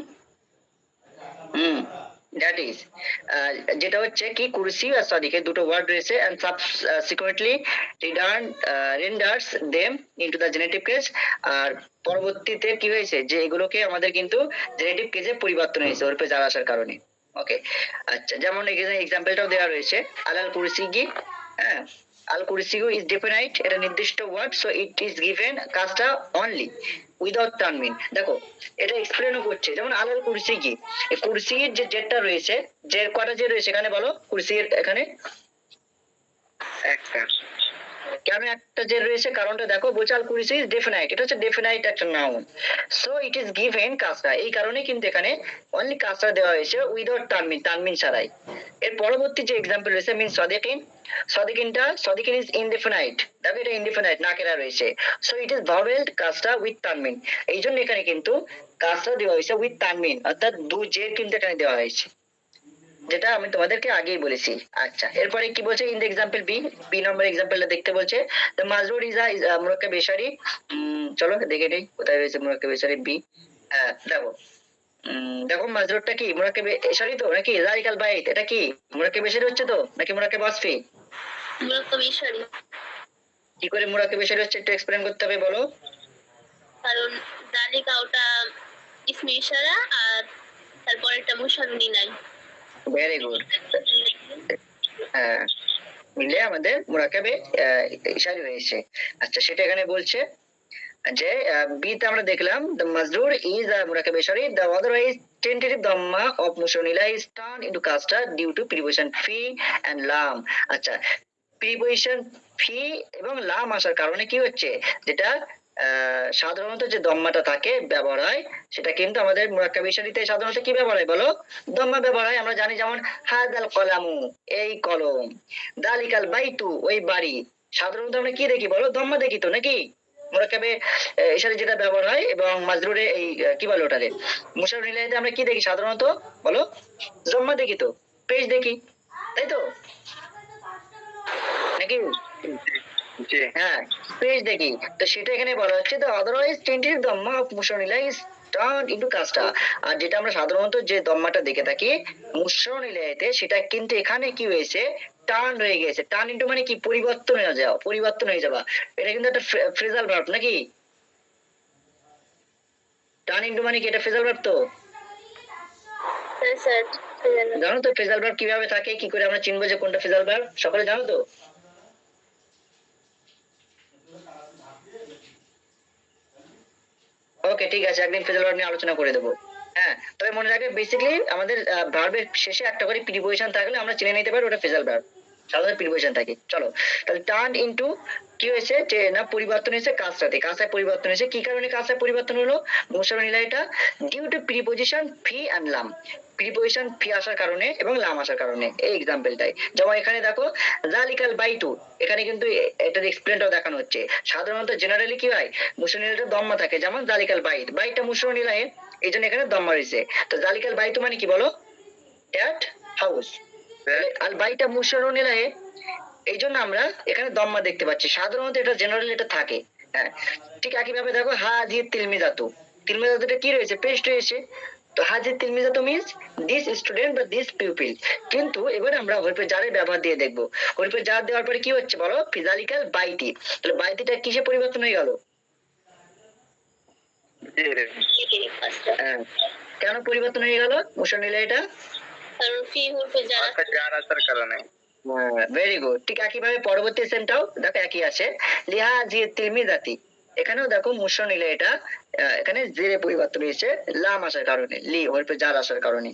হুম দ্যাট ইজ, যেটা হচ্ছে কি কুরসি আর সাদিকে দুটো ওয়ার্ড রয়েছে, and subsequently renders them into the genitive case. আর পরবর্তীতে কি হয়েছে, যে এগুলোকে আমাদের কিন্তু জেনেটিভ কেসে পরিবর্তন হয়েছে ওরপে যারা আসার কারণে। ওকে, আচ্ছা যেমন এখানে এক্সাম্পলটাও দেওয়া রয়েছে, আলাল কুরসিগি, হ্যাঁ আল কুরসিগু ইজ ডেফিনাইট, এটা নির্দিষ্ট word, so it is given কাজটা অনলি উইদাউট তানমিন। দেখো এটা এক্সপ্লেনও করছে, যেমন আলাল কুরসিগি, এই কুরসির যে জেটটা রয়েছে, যে কটা যে রয়েছে এখানে বলো, কুরসির এখানে একটা। কেন একটা যে রয়েছে, কারণটা দেখো, বলছে আল কুরসি ইজ ডেফিনাইট, এটা হচ্ছে ডেফিনাইট একটা noun, so it is given কাজটা, এই কারণে কিন্তু এখানে অনলি কাজটা দেওয়া হয়েছে উইদাউট তানমিন, তানমিন ছাড়াই। এর পরবর্তী যে এক্সাম্পল রয়েছে মিন সদিকিন, সদিকিন ইজ ইনডেফিনাইট, দেখো এটা ইনডেফিনাইট নাকেরা রয়েছে, সো ইট ইজ ভাওয়েলড কাজটা উইথ তানমিন, এই জন্য এখানে কিন্তু কাজটা দেওয়া হয়েছে উইথ তানমিন, অর্থাৎ দু জের কিন্তু এখানে দেওয়া হয়েছে, যেটা আমি তোমাদেরকে আগেই বলেছি। আচ্ছা এরপরে কি বলছে, in the example B, B number এক্সাম্পলটা দেখতে বলছে, দ্য মাজরুর ইজ আ মুরাক্কাব ইশারি। চলো দেখে নেই কোথায় রয়েছে মুরাক্কাব ইশারি বি। হ্যাঁ দেখো, দেখো মাজরুরটা কি মুরাক্কাব ইশারি তো নাকি, জালিকাল বাইত এটা কি মুরাক্কাব ইশারি হচ্ছে তো নাকি মুরাক্কাব ওয়াসফি? মুরাক্কাব ইশারি। কি করে মুরাক্কাব ইশারি হচ্ছে একটু এক্সপ্লেইন করতে হবে, বলো। কারণ জালিকা ওটা ইসমে ইশারা, আর তারপরে একটা মুশারুনি নাই। ভেরি গুড, হ্যাঁ মিলে আমাদের মুরাক্কাবে ইশারি হয়েছে। আচ্ছা সেটা এখানে বলছে যে বিতে আমরা দেখলাম, the মাজরুর is a মুরাক্কাব ইশারি, the otherwise tentative dhamma of mushanila is turned into kasra due to preposition fi and lam. আচ্ছা প্রিপোজিশন ফি এবং লাম আসার কারণে কি হচ্ছে, যেটা সাধারণত যে দম্মাটা থাকে ব্যবহার হয়, সেটা কিন্তু আমাদের মুরাক্কাব ইশারিতে সাধারণত কি ব্যবহার হয় বলো, দম্মা ব্যবহার হয়। আমরা জানি যেমন হাদাল কলামু, এই কলম, দালিকাল বাইতু, ওই বাড়ি, সাধারণত আমরা কি দেখি বলো, দম্মা দেখি তো নাকি মুরাক্কাবে ইশারি যেটা ব্যবহার হয়, এবং মাজরুরে এই কি বলে ওটারে মুশাররফ ইলাইহিতে আমরা কি দেখি সাধারণত বলো, দম্মা দেখি তো, পেজ দেখি, তাই তো নাকি? জি। হ্যাঁ, পেজ দেখি। তো সেটা এখানে বলা হচ্ছে the otherwise tentative dhamma of Musharraf is turned into casta। আর যেটা আমরা সাধারণত যে দম্মাটা দেখে থাকি মুশাররফ ইলাইহিতে, সেটা কিন্তু এখানে কি হয়েছে, টার্ন হয়ে গেছে। টার্ন ইনটু মানে কি, পরিবর্তন হয়ে যাওয়া, পরিবর্তন হয়ে যাওয়া। এটা কিন্তু একটা ফ্রেজাল ভার্ব নাকি? টার্ন ইনটু মানে কি, এটা ফ্রেজাল ভার্ব তো, হ্যাঁ স্যার। জানো তো ফ্রেজাল ভার্ব কিভাবে থাকে, কি করে আমরা চিনবো যে কোনটা ফ্রেজাল ভার্ব, সকলে জানো তো? ওকে, ঠিক আছে, একদিন ফ্রেজাল ভার্ব নিয়ে আলোচনা করে দেবো। হ্যাঁ, তবে মনে রাখবে বেসিক্যালি আমাদের ভার্বের শেষে একটা করে প্রিপোজিশন থাকলে আমরা চিনে নিতে পারি ওটা ফ্রেজাল ভার্ব, সাধারণত প্রিপোজিশন থাকে। চলো, তাহলে টার্ন ইনটু কি হয়েছে, যে না পরিবর্তন হয়েছে কাজটাতে, কাজটায় পরিবর্তন হয়েছে। কি কারণে কাজটায় পরিবর্তন হলো মুশাররফ ইলাইহিটা, ডিউ টু প্রিপোজিশন ফি এন্ড লাম, প্রিপোজিশন ফি আসার কারণে এবং লাম আসার কারণে। এই এক্সাম্পলটাই যেমন এখানে দেখো জালিকাল বাইতু, এখানে কিন্তু এটার এক্সপ্লেনটাও দেখানো হচ্ছে। সাধারণত জেনারেলি কি হয়, মুশাররফ ইলাইহিতে দম্মা থাকে, যেমন জালিকাল বাইত, বাইতটা মুশাররফ ইলাইহি, এই জন্য এখানে দম্মা রয়েছে। তো জালিকাল বাইতু মানে কি বলো, দ্যাট হাউস, আল বাইটা মুশাররফ ইলাইহি, এই জন্য আমরা এখানে দম্মা দেখতে পাচ্ছি। সাধারণত এটা জেনারেলি এটা থাকে। হ্যাঁ, ঠিক একইভাবে দেখো হাজি তিলমিজাতু, তিলমিজাতুটা কি রয়েছে, পেস্ট রয়েছে। তো হাজি তিলমিজাতু মিন্স দিস স্টুডেন্ট বা দিস পিউপিল। কিন্তু এবার আমরা হরফে জারের ব্যবহার দিয়ে দেখবো। হরফে জার দেওয়ার পরে কি হচ্ছে বলো, ফিজালিকাল বাইতি। তাহলে বাইতিটা কিসে পরিবর্তন হয়ে গেল? জি রে। হ্যাঁ, কেন পরিবর্তন হয়ে গেল মুশাররফ ইলাইহিটা? কারণ ফি হরফে যারা অর্থাৎ যার আসার কারণে। Very good. ঠিক একইভাবে পরবর্তী সেন্টাও দেখো একই আছে, লিহাজি তিলমিজাতি, এখানেও দেখো মুশাররফ ইলাইহিটা এখানে জেরে পরিবর্তন হয়েছে লাম আসার কারণে, লি হরফে জার আসার কারণে।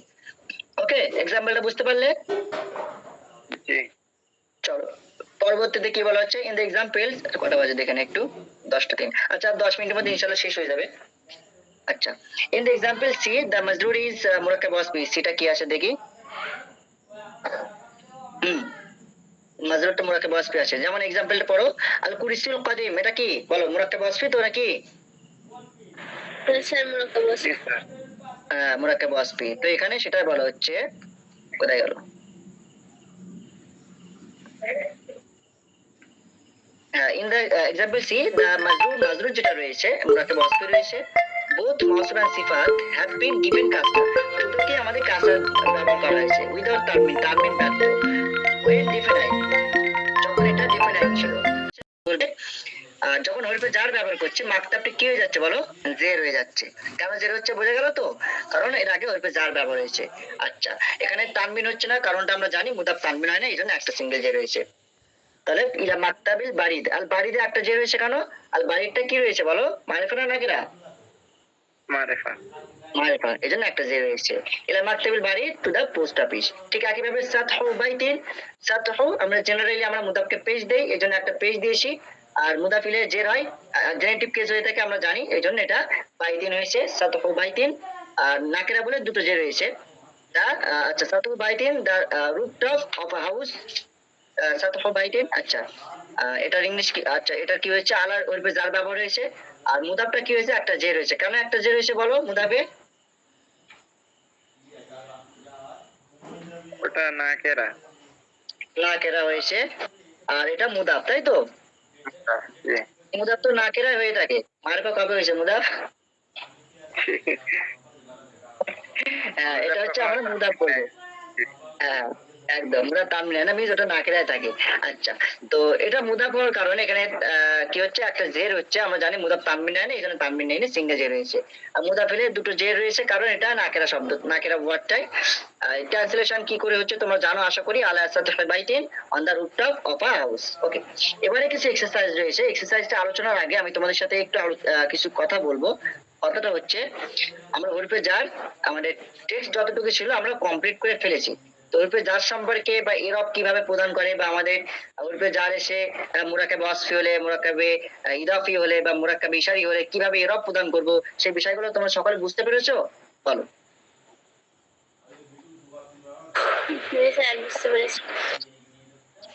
ওকে, এক্সাম্পলটা বুঝতে পারলে? জি। চলো পরবর্তীতে কি বলা হচ্ছে, ইন দ্য এক্সাম্পল, কটা বাজে দেখেন একটু, 10:03। আচ্ছা, 10 মিনিটের মধ্যে ইনশাআল্লাহ শেষ হয়ে যাবে। আচ্ছা, in the example C the মাজরুর ইজ মুরাক্কাব ওয়াসফি, সিটা কি আছে দেখি। মাজরুরটা মুরাক্কাব ওয়াসফি আছে, যেমন এক্সাম্পলটা পড়ো, আল কুরসিউল কাদিম, এটা কি বলো, মুরাক্কাব ওয়াসফি তো নাকি? স্যার মুরাক্কাব জি স্যার। মুরাক্কাব ওয়াসফি। তো এখানে সেটা বলা হচ্ছে, কোথায় গেল, in the example C the মাজরুর যেটা রয়েছে মুরাক্কাব ওয়াসফি রয়েছে, both মাউসুল and Sifat have been given কাসরা, দুটোকে আমাদের কাসরা ব্যবহার করা হয়েছে উইদাউট তানবিন, তানবিন ব্যতীত, when definite, যখন এটা ডিফিনাইট ছিল। বলবে যখন হরফে জার ব্যবহার করছে মাকতাবটা কি হয়ে যাচ্ছে বলো, জের হয়ে যাচ্ছে। কেন জের হচ্ছে বোঝা গেল তো, কারণ এর আগে হরফে জার ব্যবহার হয়েছে। আচ্ছা, এখানে তানবিন হচ্ছে না, কারণটা আমরা জানি মুদাফ তানবিন হয় না, এই জন্য একটা সিঙ্গেল জের রয়েছে। তাহলে ইলা মাকতাবিল বারিদ, আল বারিদে একটা জের রয়েছে, কেন, আল বারিদটা কি রয়েছে বলো, মারিফা না নাকিরা? মারিফা। মারিফা, এই জন্য একটা জের রয়েছে। ইলা মাকতাবিল বারিদ টু দা পোস্ট অফিস। ঠিক একইভাবে সাতহু বাইতিন, সাতহু আমরা জেনারেলি আমরা মুদাফকে পেজ দেই, এই জন্য একটা পেজ দিয়েছি। আর মুদাফিলে জের হয়, জেনারেটিভ কেস হয়ে থাকে আমরা জানি, এই জন্য এটা বাইতিন হয়েছে, সাতহু বাইতিন। আর নাকিরা বলে দুটো জের রয়েছে। আচ্ছা, সাতহু বাইতিন দা রুফটপ অফ আ হাউস, সাতহু বাইতিন। আচ্ছা, এটার ইংলিশ কি, আচ্ছা এটার কি হয়েছে, আলার ওরফে জার ব্যবহার হয়েছে। আর মুদাফটা কি হয়েছে, একটা জের হয়েছে। কেন একটা জের হয়েছে বলো মুদাফে? ওটা না কেরা। না কেরা হয়েছে, আর এটা মুদাফ, তাই তো? জি। মুদাফ তো না কেরা হয়ে থাকে, মারফা কবে হয়েছে মুদাফ? হ্যাঁ, এটা হচ্ছে আমরা মুদাফ বলবো। হ্যাঁ একদম, মুদাফ তানবিন না মিন্স ওটা না কেরায় থাকে। আচ্ছা, তো এটা মুদাফ হওয়ার কারণে এখানে কি হচ্ছে, একটা জের হচ্ছে, আমরা জানি মুদাফ তানবিন হয় না, এই জন্য তানবিন নেই, সিঙ্গেল জের রয়েছে। আর মুদাফিলে দুটো জের রয়েছে, কারণ এটা নাকেরা শব্দ, নাকেরা ওয়ার্ডটাই। ট্রান্সলেশন কি করে হচ্ছে তোমরা জানো আশা করি, আলা সাতহু বাইতিন on the rooftop of a house. Okay, এবারে কিছু এক্সারসাইজ রয়েছে। এক্সারসাইজটা আলোচনার আগে আমি তোমাদের সাথে একটু কিছু কথা বলবো। কথাটা হচ্ছে, আমরা হরফে জার আমাদের টেক্সট যতটুকু ছিল আমরা কমপ্লিট করে ফেলেছি। তো ওরফে যার সম্পর্কে বা এরব কিভাবে প্রদান করে, বা আমাদের ওরফে যার এসে মুরাক্কাবে ওয়াসফি হলে, মুরাক্কাবে ইদাফি হলে বা মুরাক্কাবে ইশারি হলে কিভাবে এরব প্রদান করব, সেই বিষয়গুলো তোমরা সকলে বুঝতে পেরেছো? বলো। জি স্যার, বুঝতে পেরেছি।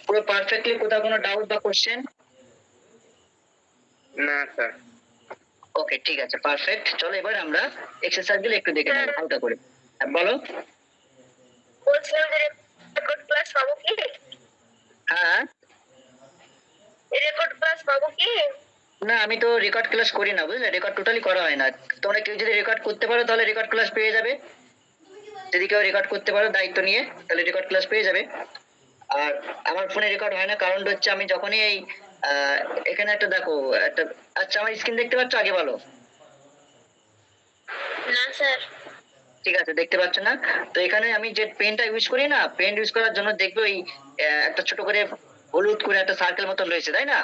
পুরো পারফেক্টলি? কোথাও কোনো ডাউট বা কোশ্চেন? না স্যার। ওকে, ঠিক আছে, পারফেক্ট। চলো এবার আমরা এক্সারসাইজ গুলো একটু দেখে নেবো হালকা করে। বলো। বলছিলাম যে রেকর্ড ক্লাস পাবো কি? হ্যাঁ, রেকর্ড ক্লাস পাবো কি? না আমি তো রেকর্ড ক্লাস করি না, বুঝলে, রেকর্ড টোটালি করা হয় না। তোমরা কেউ যদি রেকর্ড করতে পারো তাহলে রেকর্ড ক্লাস পেয়ে যাবে। যদি কেউ রেকর্ড করতে পারো দায়িত্ব নিয়ে, তাহলে রেকর্ড ক্লাস পেয়ে যাবে। আর আমার ফোনে রেকর্ড হয় না, কারণটা হচ্ছে আমি যখনই এই এখানে একটা দেখো একটা, আচ্ছা আমার স্ক্রিন দেখতে পাচ্ছ? আগে বলো। না স্যার। ঠিক আছে, দেখতে পাচ্ছ না? তো এখানে আমি যে পেনটা ইউজ করি না, পেন ইউজ করার জন্য দেখবে ওই একটা ছোট করে হলুদ করে একটা সার্কেল মতন রয়েছে, তাই না?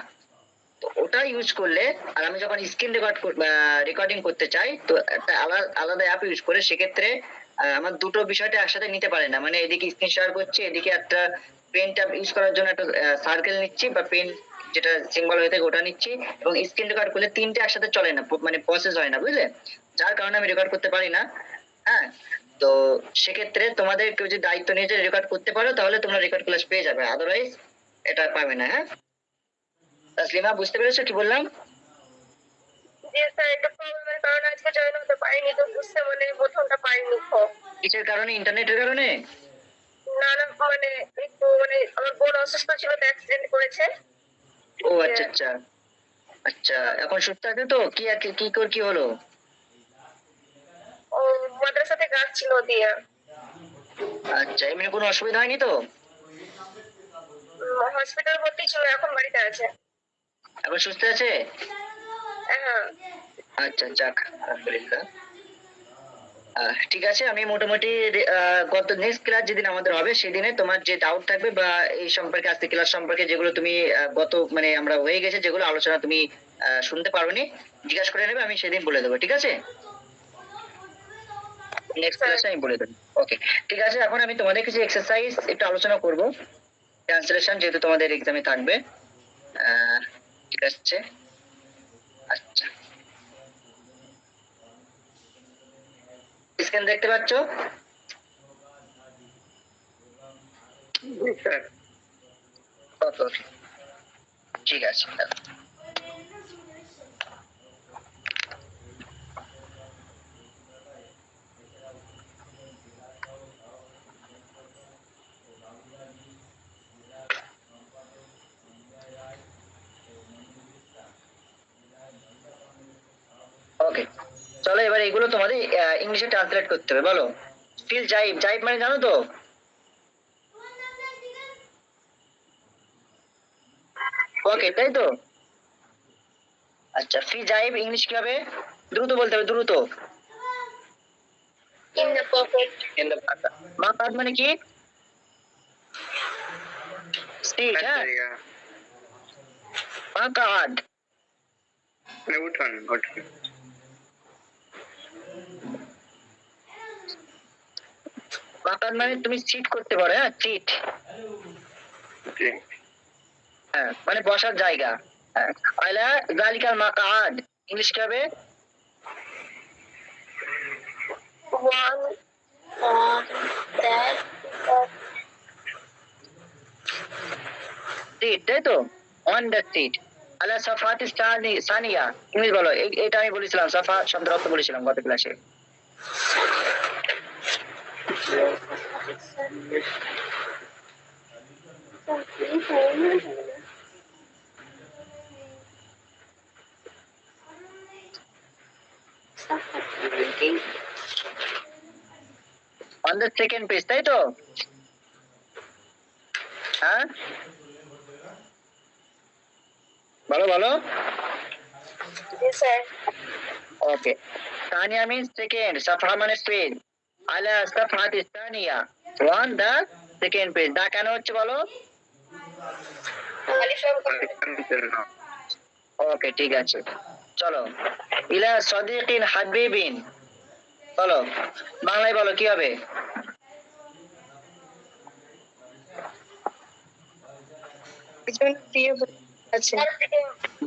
তো ওটা ইউজ করলে, আর আমি যখন স্ক্রিন রেকর্ডিং করতে চাই, তো একটা আলাদা আলাদা অ্যাপ ইউজ করে, সেক্ষেত্রে আমার দুটো বিষয়টা একসাথে নিতে পারে না। মানে এদিকে স্ক্রিন শেয়ার করছি, এদিকে একটা পেনটা ইউজ করার জন্য একটা সার্কেল নিচ্ছি, বা পেন যেটা সিম্বল হয়ে থাকে ওটা নিচ্ছি, এবং স্ক্রিন রেকর্ড করলে তিনটে একসাথে চলে না, মানে প্রসেস হয় না, বুঝলে? যার কারণে আমি রেকর্ড করতে পারি না। হ্যাঁ, তো সেক্ষেত্রে তোমাদের কেউ যদি দায়িত্ব নিয়ে যে রেকর্ড করতে পারো, তাহলে তোমরা রেকর্ড ক্লাস পেয়ে যাবে, আদারওয়াইজ এটা পাবে না। হ্যাঁ তাসলিমা, বুঝতে পেরেছো কি বললাম? জি স্যার, একটা প্রবলেমের কারণে আজকে জয়েন হতে পারিনি, তো বুঝতে মানে প্রথমটা পারিনি। কিসের কারণে? ইন্টারনেটের কারণে? না না, মানে একটু মানে আমার বোন অসুস্থ ছিল, তো অ্যাক্সিডেন্ট করেছে। ও আচ্ছা আচ্ছা আচ্ছা, এখন সুস্থ আছে তো? কি আর কি কি হলো? ও মাদ্রাসা থেকে আসছিল দিয়ে আচ্ছা, এমনি কোনো অসুবিধা হয়নি তো? হসপিটাল ভর্তি ছিল, এখন বাড়িতে আছে। এখন সুস্থ আছে? হ্যাঁ। আচ্ছা, যাক আলহামদুলিল্লাহ। ঠিক আছে, আমি মোটামুটি গত নেক্সট ক্লাস যেদিন আমাদের হবে সেদিনে তোমার যে ডাউট থাকবে বা এই সম্পর্কে, আজকে ক্লাস সম্পর্কে যেগুলো তুমি গত মানে আমরা হয়ে গেছে যেগুলো আলোচনা তুমি শুনতে পারোনি, জিজ্ঞাসা করে নেবে, আমি সেদিন বলে দেবো, ঠিক আছে? নেক্সট ক্লাসে আমি বলে দেবো। ওকে, ঠিক আছে। এখন আমি তোমাদের কিছু এক্সারসাইজ একটু আলোচনা করব, ট্রান্সলেশন যেহেতু তোমাদের এক্সামে থাকবে। ঠিক আছে, আচ্ছা, স্ক্রিন দেখতে পাচ্ছ? জি স্যার। ওকে ওকে, ঠিক আছে। ওকে, চলো এবার এগুলো তোমাদের ইংলিশে ট্রান্সলেট করতে হবে। বলো। ফিল জাইব, জাইব মানে জানো তো? ওকে, তাই তো? আচ্ছা, ফি জাইব ইংলিশ কি হবে? দ্রুত বলতে হবে, দ্রুত। In the pocket. In the মাকাদ মানে কি? সিট। হ্যাঁ, জায়গা মাকাদ মানে উঠোন উঠোন। মাকাদ মানে তুমি সিট করতে পারো। হ্যাঁ, সিট। জি। হ্যাঁ, মানে বসার জায়গা। আলা যালিকাল মাকাদ ইংলিশ কি হবে? ওয়ান অন দ্যাট সিট, তাই তো? On the seat. আলা সাফাতি সানিয়া ইংলিশ বলো। এটা আমি বলেছিলাম, সাফা শব্দের অর্থ বলেছিলাম গত ক্লাসে। অন দ্য সেকেন্ড পেজ, তাই তো? হ্যাঁ, বলো বলো। জি স্যার। ওকে, সানিয়া মিন্স সেকেন্ড, সাফা মানে পেজ। আলা সাফাতি সানিয়া, on the second page. The কেন হচ্ছে বলো? ওকে, ঠিক আছে। চলো, ইলা সাদিকিন হাবিবিন, বলো বাংলায় বলো কি হবে? একজন প্রিয় আছে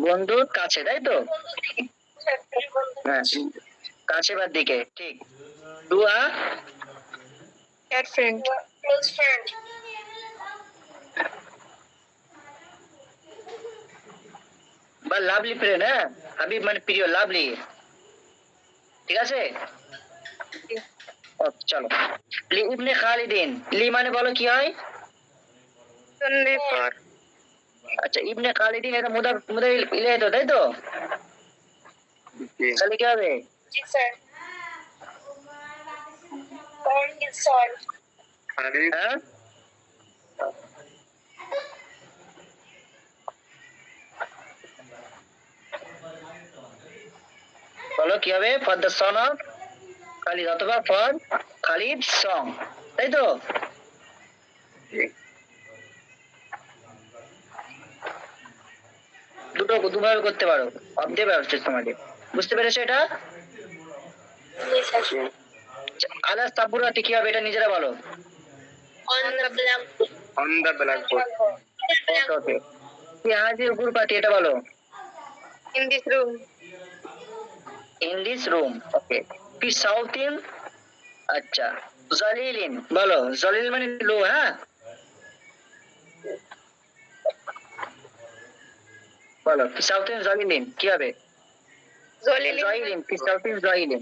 বন্ধুর কাছে, তাই তো? হ্যাঁ, কাছে বা দিকে, ঠিক। To a cat friend close friend বা লাভলি ফ্রেন্ড, হ্যাঁ, হাবিব মানে প্রিয়, লাভলি, ঠিক আছে। ওকে, চলো। লি ইবনে খালিদিন, লি মানে বলো কি হয়? নেপার আচ্ছা, ইবনে খালিদিন এটা মুদাফ মুদাফ ইলাইহি তো, তাই তো? জি তাহলে কি হবে? জি sir corn is salt Khalid হ্যাঁ, বলো কি হবে? For the son of Khalid অথবা ফর খালিদ সং, তাই তো? জি দুটো দুভাবে করতে পারো, অর্ধে ব্যবস্থা তোমাদের, বুঝতে পেরেছো এটা? জি স্যার জি আলাস তাবুরাটি কি হবে এটা নিজেরা বলো। On the black on the blackboard okay okay. কি হাজির গুরবাটি এটা বলো। In this room in this room, okay. কি সাউথিন, আচ্ছা। জলিলিন বলো, জলিল মানে লো, হ্যাঁ বলো। কি সাউথিন জলিলিন কি হবে? জয়লিন, কি সাউথিন জয়লিন।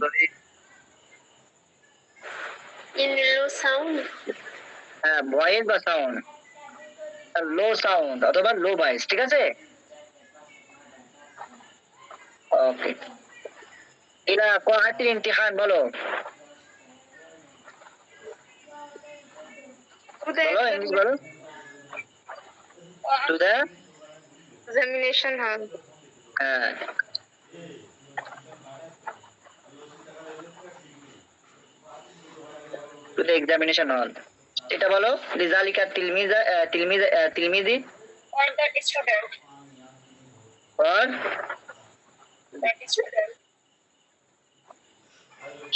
ইন লো সাউন্ড হ্যাঁ, ভয়েস বা সাউন্ড, লো সাউন্ড অথবা লো ভয়েস, ঠিক আছে। ওকে। ইলা কোয়াতিল ইমতিহান বলো, বলো ইংলিশ বলো। টু দ্য, এক্সামিনেশন হল হ্যাঁ, টু দ্য এক্সামিনেশন হল, এটা বলো। লিজালিকা তিলমিজা তিলমিজা তিলমিজি ফর দ্য স্টুডেন্ট আর দ্যাট স্টুডেন্ট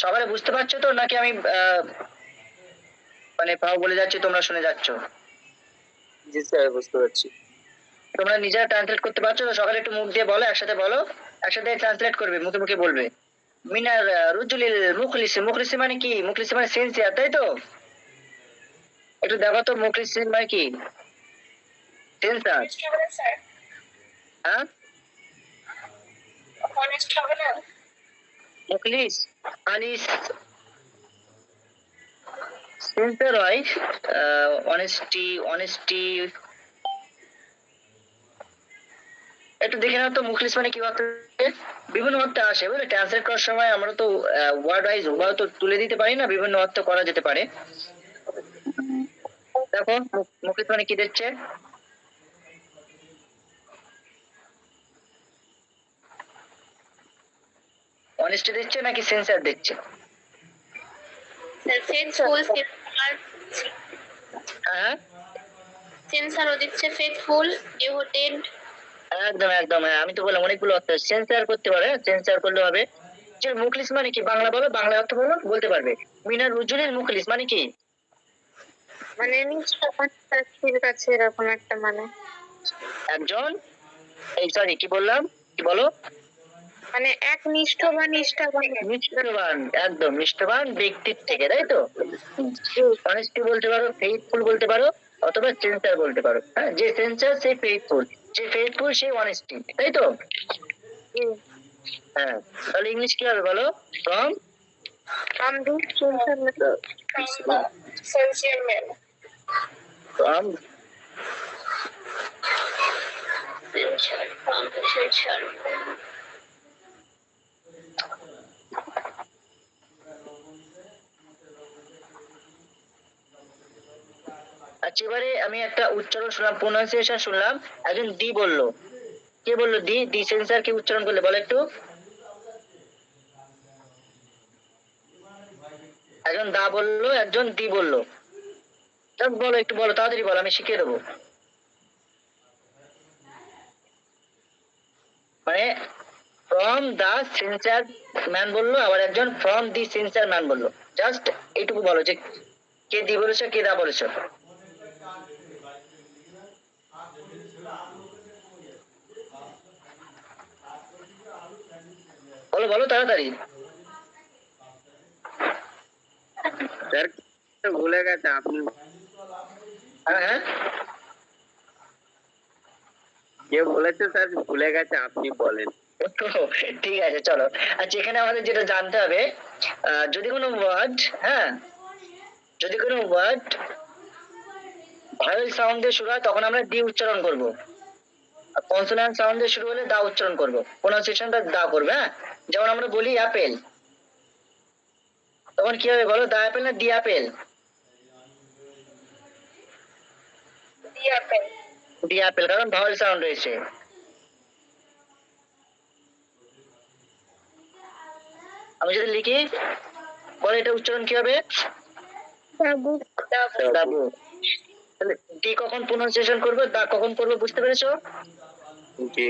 সবাই বুঝতে পারছো তো, নাকি আমি মানে পাও বলে যাচ্ছি তোমরা শুনে যাচ্ছ? জি স্যার বুঝতে পারছি। তোমরা নিজেরা ট্রান্সলেট করতে পারছো তো? সকালে একটু মুখ দিয়ে বলো, একসাথে বলো, একসাথে ট্রান্সলেট করবে, মুখে মুখে বলবে। মিনার রুজুলিল মুখলিসি, মুখলিসি মানে কি? মুখলিসি মানে সিনসিয়ার, তাই তো? একটু দেখো তো মুখলিসি মানে কি? সিনসিয়ার, স্টুডেন্ট স্যার হ্যাঁ। অনেস্ট হবে না মুখলিস আলিস সিনসিয়ার হয়, অনেস্টি, অনেস্টি। একটু দেখে নাও তো মুখলিস মানে কি অর্থ। বিভিন্ন অর্থে আসে, বুঝলে? ট্রান্সলেট করার সময় আমরা তো ওয়ার্ড ওয়াইজ হুবহু তো তুলে দিতে পারি না, বিভিন্ন অর্থ করা যেতে পারে। দেখো মুখলিস মানে কি দিচ্ছে। অনেস্টি দিচ্ছে নাকি সিনসিয়ার দিচ্ছে? ফেথফুল হ্যাঁ, সেন্সারও দিচ্ছে ফেথফুল ডিভোটেড একদম একদম, হ্যাঁ আমি তো বললাম অনেকগুলো অর্থ সেন্সার করতে পারে, সেন্সার করলে হবে। যে মুখলিস মানে কি, বাংলা বলো, বাংলা অর্থ বলো, বলতে পারবে। মিনার রুজুলিল মুখলিস মানে কি? মানে নিষ্ঠুর কাছে এরকম একটা মানে একজন, এই সরি কি বললাম, কি বলো? মানে এক নিষ্ঠ বা নিষ্ঠাবান নিষ্ঠবান, একদম নিষ্ঠবান ব্যক্তির থেকে, তাই তো? অনেস্টি বলতে পারো, ফেইথফুল বলতে পারো, অথবা সেন্সার বলতে পারো। হ্যাঁ, যে সেন্সার সে ফেইথফুল, যে ফেইথফুল সে অনেস্টি, তাই তো? হ্যাঁ, তাহলে ইংলিশ কি হবে বলো? From sincere man from sincere আচ্ছা, এবারে আমি একটা উচ্চারণ শুনলাম, প্রোনাউন্সিয়েশন শুনলাম। একজন ডি বললো, কে বললো? ডি, ডি সেন্সার কি উচ্চারণ করলে বলো একটু। একজন দা বললো, একজন দি বললো। বলো একটু, বলো তাড়াতাড়ি বলো, আমি শিখিয়ে দেবো। মানে ফ্রম দা সিনসিয়ার ম্যান বললো, আবার একজন ফ্রম দি সিনসিয়ার ম্যান বললো। জাস্ট এইটুকু বলো যে কে দি বলেছো, কে দা বলেছো। বলো বলো তাড়াতাড়ি। স্যার ভুলে গেছে আপনি, হ্যাঁ হ্যাঁ, কে বলেছে স্যার ভুলে গেছে, আপনি বলেন। ঠিক আছে চলো। আচ্ছা এখানে আমাদের যেটা জানতে হবে, যদি কোনো ওয়ার্ড, হ্যাঁ, যদি কোনো ওয়ার্ড ভাওয়েল সাউন্ড দিয়ে শুরু হয় তখন আমরা ডি উচ্চারণ করব, আর কনসোনান্ট সাউন্ড দিয়ে শুরু হলে দা উচ্চারণ করব, প্রোনাউন্সিয়েশনটা দা করবে। হ্যাঁ, যেমন আমরা বলি অ্যাপেল, তখন কি হবে বলো, দা অ্যাপেল না দি অ্যাপেল? ডি অ্যাপেল, কারণ ভাওয়েল সাউন্ড রয়েছে। আমি যদি লিখি, বলো এটা উচ্চারণ কি হবে? দাবু। তাহলে ডি কখন প্রোনাউন্সিয়েশন করবে, দা কখন করবে, বুঝতে পেরেছো? জি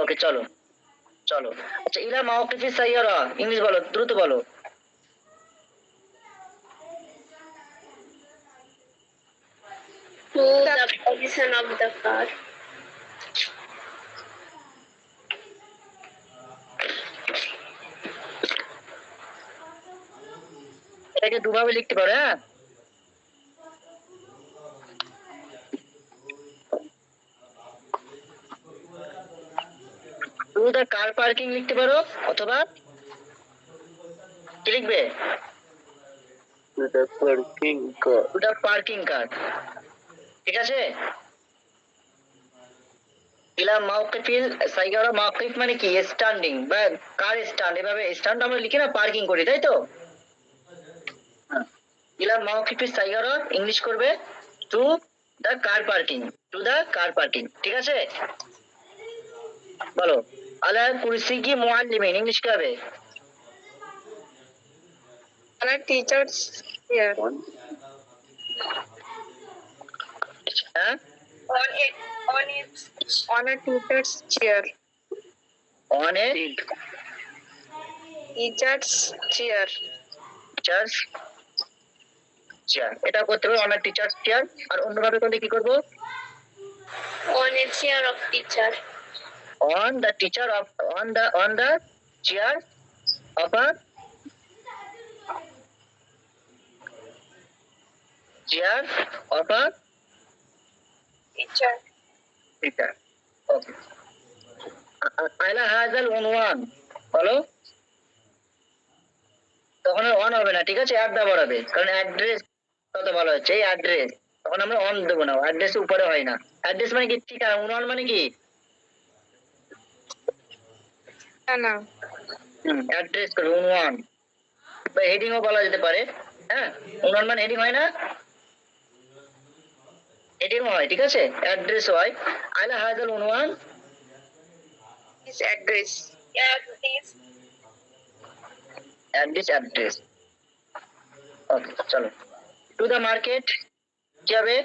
ওকে চলো চলো। আচ্ছা ইলা মাওকিফি সাইয়ারা, ইংলিশ বলো, দ্রুত বলো। To the position of the car. এটাকে দুভাবে লিখতে পারো। হ্যাঁ, টু দ্য কার পার্কিং লিখতে পারো, অথবা কি লিখবে, টু দ্য পার্কিং কার। ঠিক আছে, ইলা মাওকিফিল সাইয়ারা, মাওকিফ মানে কি, স্ট্যান্ডিং বা কার স্ট্যান্ড, এভাবে স্ট্যান্ড আমরা লিখি না, পার্কিং করি, তাই তো? হ্যাঁ। ইলা মাওকিফি সাইয়ারা ইংলিশ করবে to the car parking, to the car parking. ঠিক আছে, বলো। আলা কুরসি কি মুআল্লিমিন, ইংলিশ কি হবে? Our teachers here. হ্যাঁ, On a teacher's chair. On a Teacher's chair. Teachers chair, এটা করতে হবে, অন এ টিচার্স চেয়ার। আর অন্যভাবে করলে কি করবো, On a chair of teacher. on the teacher of, on the chair of a chair of a Teacher. teacher. Okay. আইলা হাজাল উনওয়ান, বলো। তখন আর অন হবে না, ঠিক আছে, অ্যাট দা বাড়াবে, কারণ অ্যাড্রেস কত ভালো হচ্ছে, এই অ্যাড্রেস, তখন আমরা অন দেবো না, অ্যাড্রেস উপরে হয় না। অ্যাড্রেস মানে কি, ঠিকানা, উনওয়ান মানে কি, না অ্যাড্রেস করবে উনওয়ান, বা হেডিংও বলা যেতে পারে। হ্যাঁ, উনওয়ান মানে হেডিং হয় না, হেডিং হয়, ঠিক আছে, অ্যাড্রেস হয়। আইলা হাজাল উনওয়ান, his address. অ্যাড্রেস। ওকে চলো। টু দ্য মার্কেট কি হবে,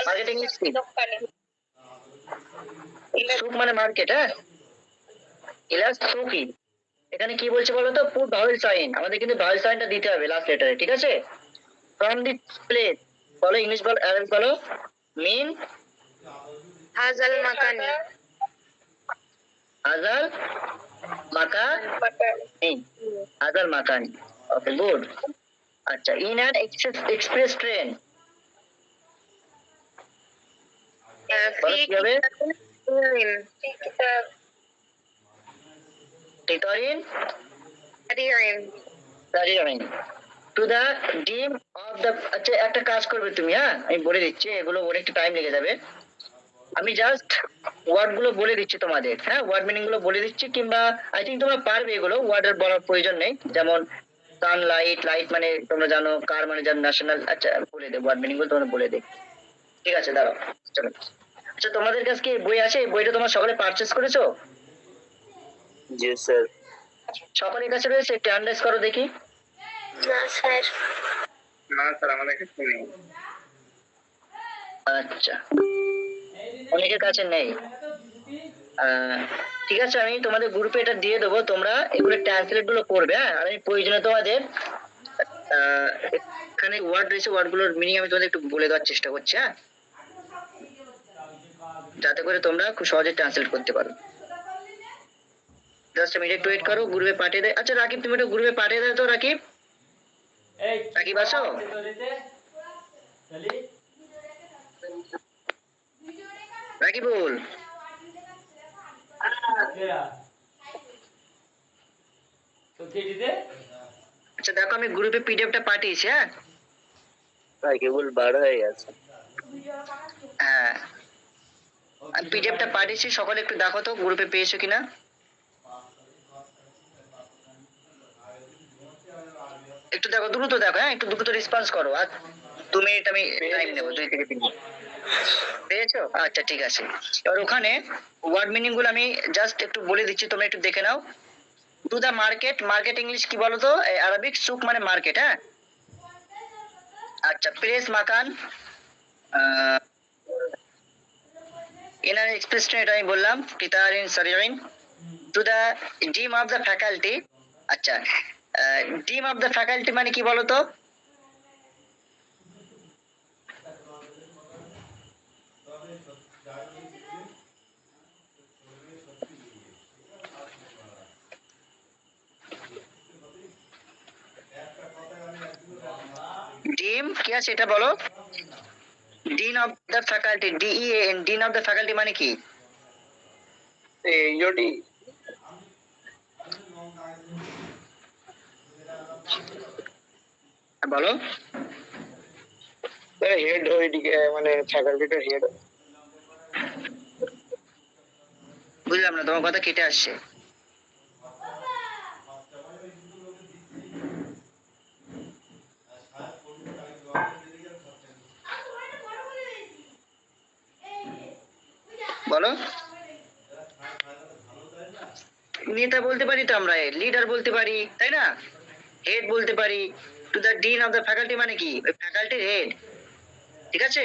মার্কেট ইংলিশ কি, সুক মানে মার্কেট। হ্যাঁ, ইলাস সুকি, এখানে কি বলছে বলো তো, পুট ভাওয়েল সাইন, আমাদের কিন্তু ভাওয়েল সাইনটা দিতে হবে লাস্ট লেটারে, ঠিক আছে। ফ্রম দি প্লেস, বলো ইংলিশ বলো, অ্যারেঞ্জ বলো, মিন Hazal Makani. আজাল মাকা নেই, আজাল মাকানি। Okay good. আচ্ছা, ইন অ্যান এক্সপ্রেস ট্রেন, বলো কি হবে, টিটরিন সারিয়ারিন, to the dean of the. আচ্ছা একটা কাজ করবে তুমি, হ্যাঁ আমি বলে দিচ্ছি, এগুলো বলে একটু টাইম লেগে যাবে, আমি জাস্ট ওয়ার্ড গুলো বলে দিচ্ছি তোমাদের। হ্যাঁ, ওয়ার্ড মিনিং গুলো বলে দিচ্ছি, কিংবা আই থিঙ্ক তোমরা পারবে এগুলো, ওয়ার্ডের বলার প্রয়োজন নেই। যেমন সানলাইট, লাইট মানে তোমরা জানো, কার মানে জানো, ন্যাশনাল। আচ্ছা বলে দে, ওয়ার্ড মিনিং গুলো তোমরা বলে দে। ঠিক আছে দাঁড়াও, চলো। আচ্ছা তোমাদের কাছে কি বই আছে, এই বইটা তোমরা সকলে পারচেজ করেছো? জি স্যার। সকলের কাছে রয়েছে, একটু অ্যানালাইজ করো দেখি। না স্যার। না স্যার আমাদের কাছে নেই। আচ্ছা, অনেকের কাছে নেই। ঠিক আছে, আমি তোমাদের গ্রুপে এটা দিয়ে দেবো, তোমরা এগুলো ট্রান্সলেট গুলো করবে। হ্যাঁ, আর আমি প্রয়োজনে তোমাদের এখানে ওয়ার্ড রয়েছে, ওয়ার্ড গুলোর মিনিং আমি তোমাদের একটু বলে দেওয়ার চেষ্টা করছি। হ্যাঁ, যাতে করে তোমরা খুব সহজে ট্রান্সলেট করতে পারো। জাস্ট মিনিট ওয়েট করো, গ্রুপে পাঠিয়ে দেয়। আচ্ছা রাকিব, তুমি একটু গ্রুপে পাঠিয়ে দাও তো রাকিব। রাকিব আসো। রাকিবুল, আচ্ছা দেখো আমি গ্রুপে পিডিএফটা পাঠিয়েছি। হ্যাঁ কেবল বার হয়ে গেছে। হ্যাঁ আমি পিডিএফটা পাঠিয়েছি, সকলে একটু দেখো তো গ্রুপে পেয়েছো কিনা। একটু দেখো, দ্রুত দেখো, হ্যাঁ একটু দ্রুত রেসপন্স করো। আর 2 মিনিট আমি টাইম নেবো, 2 থেকে 3 মিনিট। পেয়েছো? আচ্ছা ঠিক আছে। এবার ওখানে ওয়ার্ড মিনিং গুলো আমি জাস্ট একটু বলে দিচ্ছি, তোমরা একটু দেখে নাও। To the market, market English কি বলো তো? আরবিক সুক মানে মার্কেট। হ্যাঁ আচ্ছা, প্লেস মাকান, ইনার এক্সপ্রেশন এটা আমি বললাম, কিতারিন সারিন। টু দা ডিম অফ দ্য ফ্যাকাল্টি। আচ্ছা ডিম অফ দ্য ফ্যাকাল্টি মানে কি বলো তো? ডিম কি আছে এটা বলো। Dean of the faculty, DEAN, dean of the faculty মানে কি? ইয়োটি বলো। হেড, ওইদিকে মানে ফ্যাকাল্টিটার হেড। বুঝলাম না, তোমার কথা কেটে আসছে। বলো। নেতা বলতে পারি তো আমরা, লিডার বলতে পারি, তাই না? হেড বলতে পারি। Two the dean of the faculty মানে কি? ওই ফ্যাকাল্টির হেড। ঠিক আছে,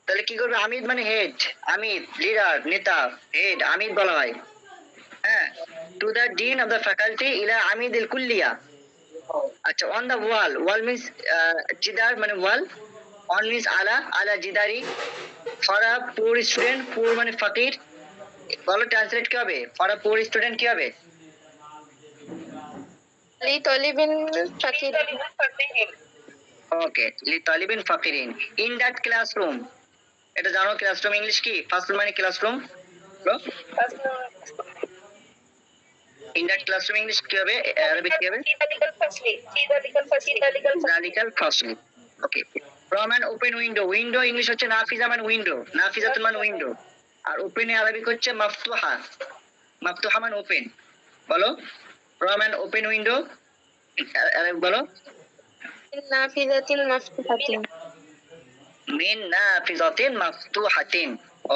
তাহলে কি করবে? আমিদ মানে হেড, আমিদ লিডার, নেতা, হেড আমিদ বলা হয়। হ্যাঁ, to the dean of the faculty ইলা আমিদিল কুল্লিয়া। আচ্ছা, on the wall, wall means জিদার মানে ওয়াল, অন মিন্স আলা, আলা জিদারি। ফর আ পুর স্টুডেন্ট, পুর মানে ফকির। বলো ট্রান্সলেট কি হবে? ফর আ পুর স্টুডেন্ট কি হবে? লিতলিবিন ফাকিরিন। ওকে, লি তালিবিন ফাকিরিন। ইন দ্যাট ক্লাসরুম, এটা জানো ক্লাসরুম ইংলিশ কি? ফার্স্ট মানে ক্লাসরুম। ইন দ্যাট ক্লাসরুম ইংলিশ কি হবে? আরবিক কি হবে? জালিকাল ফাসল। Okay, from an open window, window English হচ্ছে নাফিজা মানে উইন্ডো, নাফিজাতুন মানে উইন্ডো। আর ওপেন আরবিক হচ্ছে মাফতুহা, মাফতুহা মানে ওপেন। বলো, from an open window Arabic বলো। নাফিজাতিন মাফতুহাতিন। মিন নাফিজাতিন মাফতুহাতিন।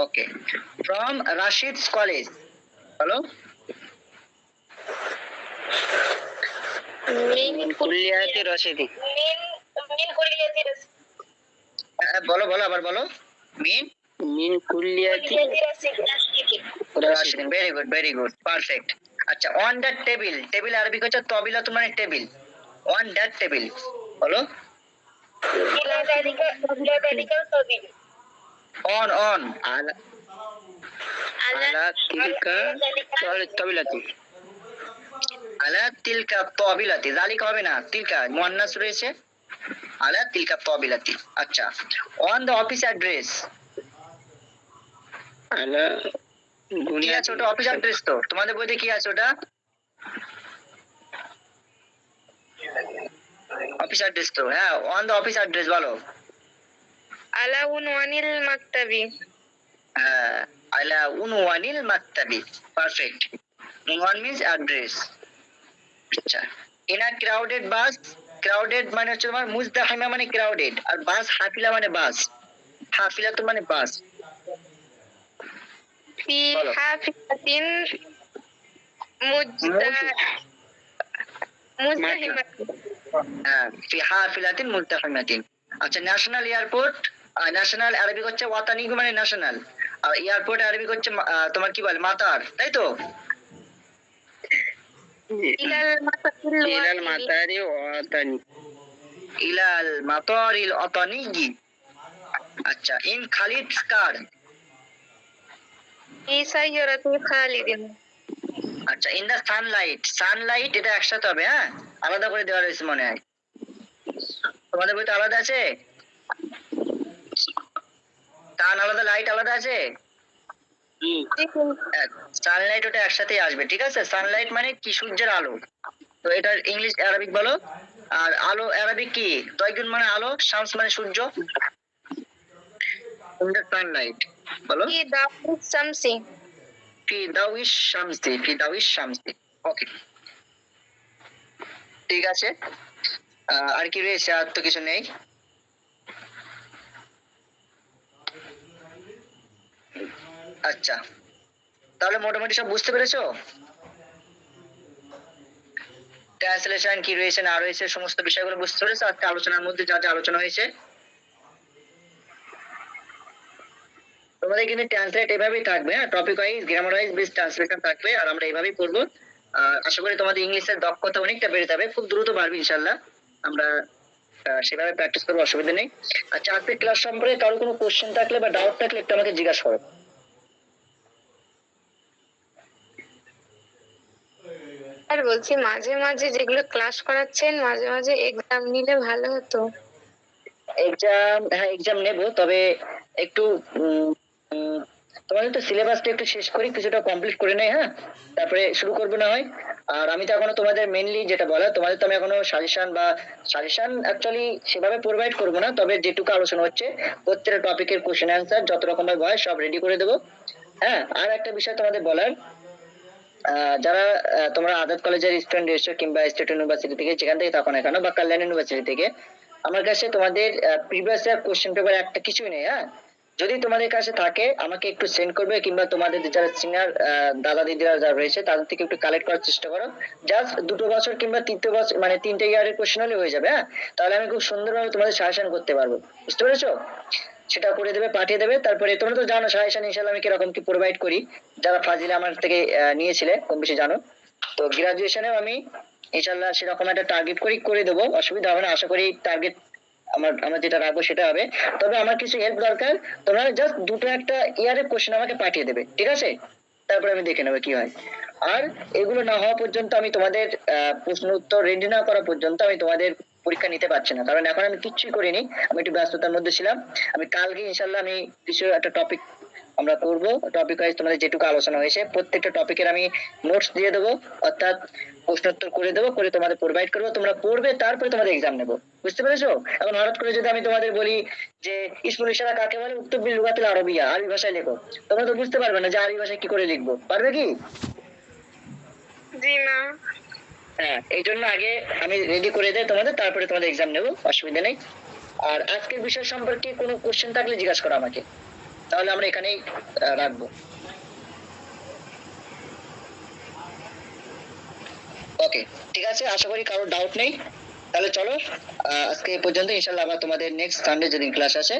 ওকে, ফ্রম রাশিদস কলেজ বলো। মিন কুল্লিয়াতি রশিদি। মিন কুলিয়াতি বলো বলো আবার বলো। মিন মিন কুল্লিয়াতি রাশিদিন। Very good, very good, perfect. আচ্ছা, on that table, table Arabic হচ্ছে তবিলাতু মানে টেবিল। অন দ্যাট টেবিল বলো। ইলা যালিকা সাবিল। অন অন আলা আলা তিলকা তবিলাতি। আলা তিলকা তবিলাতি, জালিকা হবে না, তিলকা মুয়ান্নাস রয়েছে, আলা তিলকা তবিলাতি। আচ্ছা, অন দ্য অফিস অ্যাড্রেস আলা কি আছে ওটা? অফিস অ্যাড্রেস তো তোমাদের বইতে কি আছে ওটা? অফিস অ্যাড্রেস তো। হ্যাঁ, অন দ্য অফিস অ্যাড্রেস বলো। আলা উনওয়ানিল মাকতাবি। হ্যাঁ, আলা উনওয়ানিল মাকতাবি, পারফেক্ট। উনওয়ান মিন্স অ্যাড্রেস। আচ্ছা, in a crowded bus, crowded মানে হচ্ছে তোমার মুজদাহিমা মানে ক্রাউডেড, আর বাস হাফিলা মানে বাস, হাফিলা তো মানে বাস। ফি বলো। হাফিজাতিন মুজদাহিমাতিন। হ্যাঁ, ফি হাফিলাতিন মুজদাহিমাতিন। আচ্ছা, ন্যাশনাল এয়ারপোর্ট, ন্যাশনাল আরবিক হচ্ছে ওয়াতানি মানে ন্যাশনাল, আর এয়ারপোর্ট আরবিক হচ্ছে তোমার কি বলে? মাতার, তাই তো? ইলাল ইলাল মাতারি ওয়াতানি। ইলাল মাতারিল ওয়াতানি। আচ্ছা, ইন খালিদস কার, ফি সাইয়ারাতি খালিদিন। আচ্ছা, ইন দ্য সানলাইট, সানলাইট এটা একসাথে হবে, হ্যাঁ, আলাদা করে দেওয়া রয়েছে মনে হয়। তোমাদের বইতে আলাদা আছে? সান আলাদা, লাইট আলাদা আছে? সানলাইট ওটা একসাথেই আসবে, ঠিক আছে। সানলাইট মানে কি? সূর্যের আলো। তো এটার ইংলিশ আরবিক বলো। আর আলো আরবিক কি? দয়গুণ মানে আলো, শামস মানে সূর্য। সানলাইট বলো। في ضوء الشمس ফি দাউইশ শামসি, ফি দাউইশ শামসি। ওকে, ঠিক আছে। আর কি রয়েছে? আর তো কিছু নেই। আচ্ছা, তাহলে মোটামুটি সব বুঝতে পেরেছো? ট্রান্সলেশন কি রয়েছে না রয়েছে সমস্ত বিষয়গুলো বুঝতে পেরেছো আজকে আলোচনার মধ্যে যা যা আলোচনা হয়েছে? তোমাদের কিন্তু ট্রান্সলেট এভাবেই থাকবে, হ্যাঁ, topic wise grammar wise base translation থাকবে, আর আমরা এভাবেই পড়বো। আশা করি তোমাদের ইংলিশের দক্ষতা অনেকটা বেড়ে যাবে, খুব দ্রুত বাড়বে ইনশাল্লাহ। আমরা সেভাবে প্র্যাকটিস করবো, অসুবিধা নেই। আচ্ছা, আজকের ক্লাস সম্পর্কে কারো কোনো কোশ্চেন থাকলে বা ডাউট থাকলে একটু আমাকে জিজ্ঞাসা করো। আর বলছি মাঝে মাঝে যেগুলো ক্লাস করাচ্ছেন মাঝে মাঝে এক্সাম নিলে ভালো হতো। এক্সাম, হ্যাঁ এক্সাম নেব, তবে একটু তোমাদের তো সিলেবাসটা একটু শেষ করি, কিছুটা কমপ্লিট করে নেই, হ্যাঁ, তারপরে শুরু করবো না হয়। আর আমি তো এখনো তোমাদের মেইনলি যেটা বলা, তোমাদের তো আমি এখনো সাজেশন অ্যাকচুয়ালি সেভাবে প্রোভাইড করবো না, তবে যেটুকু আলোচনা হচ্ছে প্রত্যেকটা টপিকের কোশ্চেন অ্যান্সার যত রকমের ভয় সব রেডি করে দেবো। হ্যাঁ, আর একটা বিষয় তোমাদের বলার, যারা তোমরা আজাদ কলেজের স্টুডেন্ট রয়েছো কিংবা স্টেট ইউনিভার্সিটি থেকে যেখান থেকে থাকো না কেন, বা কল্যাণ ইউনিভার্সিটি থেকে, আমার কাছে তোমাদের প্রিভিয়াস ইয়ার কোশ্চেন পেপার একটা কিছুই নেই, হ্যাঁ। যদি তোমাদের কাছে থাকে আমাকে একটু সেন্ড করবে, কিংবা তোমাদের যারা সিনিয়র দাদা দিদিরা যারা রয়েছে তাদের থেকে একটু কালেক্ট করার চেষ্টা করো। জাস্ট 2 বছর কিংবা 3টে বছর, মানে 3টে ইয়ারের কোশ্চেন হলে হয়ে যাবে, হ্যাঁ। তাহলে আমি খুব সুন্দরভাবে তোমাদের সাজেশন করতে পারবো, বুঝতে পেরেছো? সেটা করে দেবে, পাঠিয়ে দেবে। তারপরে তোমরা তো জানো সাজেশন ইনশাআল্লাহ আমি কিরকম কি প্রোভাইড করি, যারা ফাজিলে আমার থেকে নিয়েছিলে কম বেশি জানো। তো গ্রাজুয়েশনেও আমি ইনশাআল্লাহ সেরকম একটা টার্গেট করে দেবো, অসুবিধা হবে না। আশা করি টার্গেট আমরা যেটা রাখবো সেটা হবে। তবে আমার কিছু হেল্প দরকার, তোমরা জাস্ট 2টো-1টা ইয়ারের কোশ্চেন আমাকে পাঠিয়ে দেবে, ঠিক আছে? তারপরে আমি দেখে নেবো কি হয়। আর এগুলো না হওয়া পর্যন্ত আমি তোমাদের প্রশ্ন উত্তর রেডি না করা পর্যন্ত আমি তোমাদের পরীক্ষা নিতে পারছি না, কারণ এখন আমি কিচ্ছুই করিনি, আমি একটু ব্যস্ততার মধ্যে ছিলাম। আমি কালকে ইনশাল্লাহ আমি কিছু একটা টপিক আমরা করবো, টপিক ওয়াইজ তোমাদের যেটুকু আলোচনা হয়েছে প্রত্যেকটা টপিকের আমি নোটস দিয়ে দেবো, অর্থাৎ প্রশ্নোত্তর করে দেবো, করে তোমাদের প্রোভাইড করবো, তোমরা পড়বে, তারপরে তোমাদের এক্সাম নেবো, বুঝতে পেরেছো? এখন হঠাৎ করে যদি আমি তোমাদের বলি যে ইসমুল ইশারা কাকে বলে, উক্তব বিল লুগাতিল আরবিয়া, আরবি ভাষায় লেখো, তোমরা তো বুঝতে পারবে না যে আরবি ভাষায় কি করে লিখবো, পারবে কি? জি না। হ্যাঁ, এই জন্য আগে আমি রেডি করে দেয় তোমাদের, তারপরে তোমাদের এক্সাম নেবো, অসুবিধা নেই। আর আজকের বিষয় সম্পর্কে কোনো কোশ্চেন থাকলে জিজ্ঞাসা করো আমাকে, তাহলে আমরা এখানেই রাখবো। ওকে, ঠিক আছে, আশা করি কারোর ডাউট নেই। তাহলে চলো আজকে এই পর্যন্ত, ইনশাল্লাহ আবার তোমাদের নেক্সট সানডে যেদিন ক্লাস আছে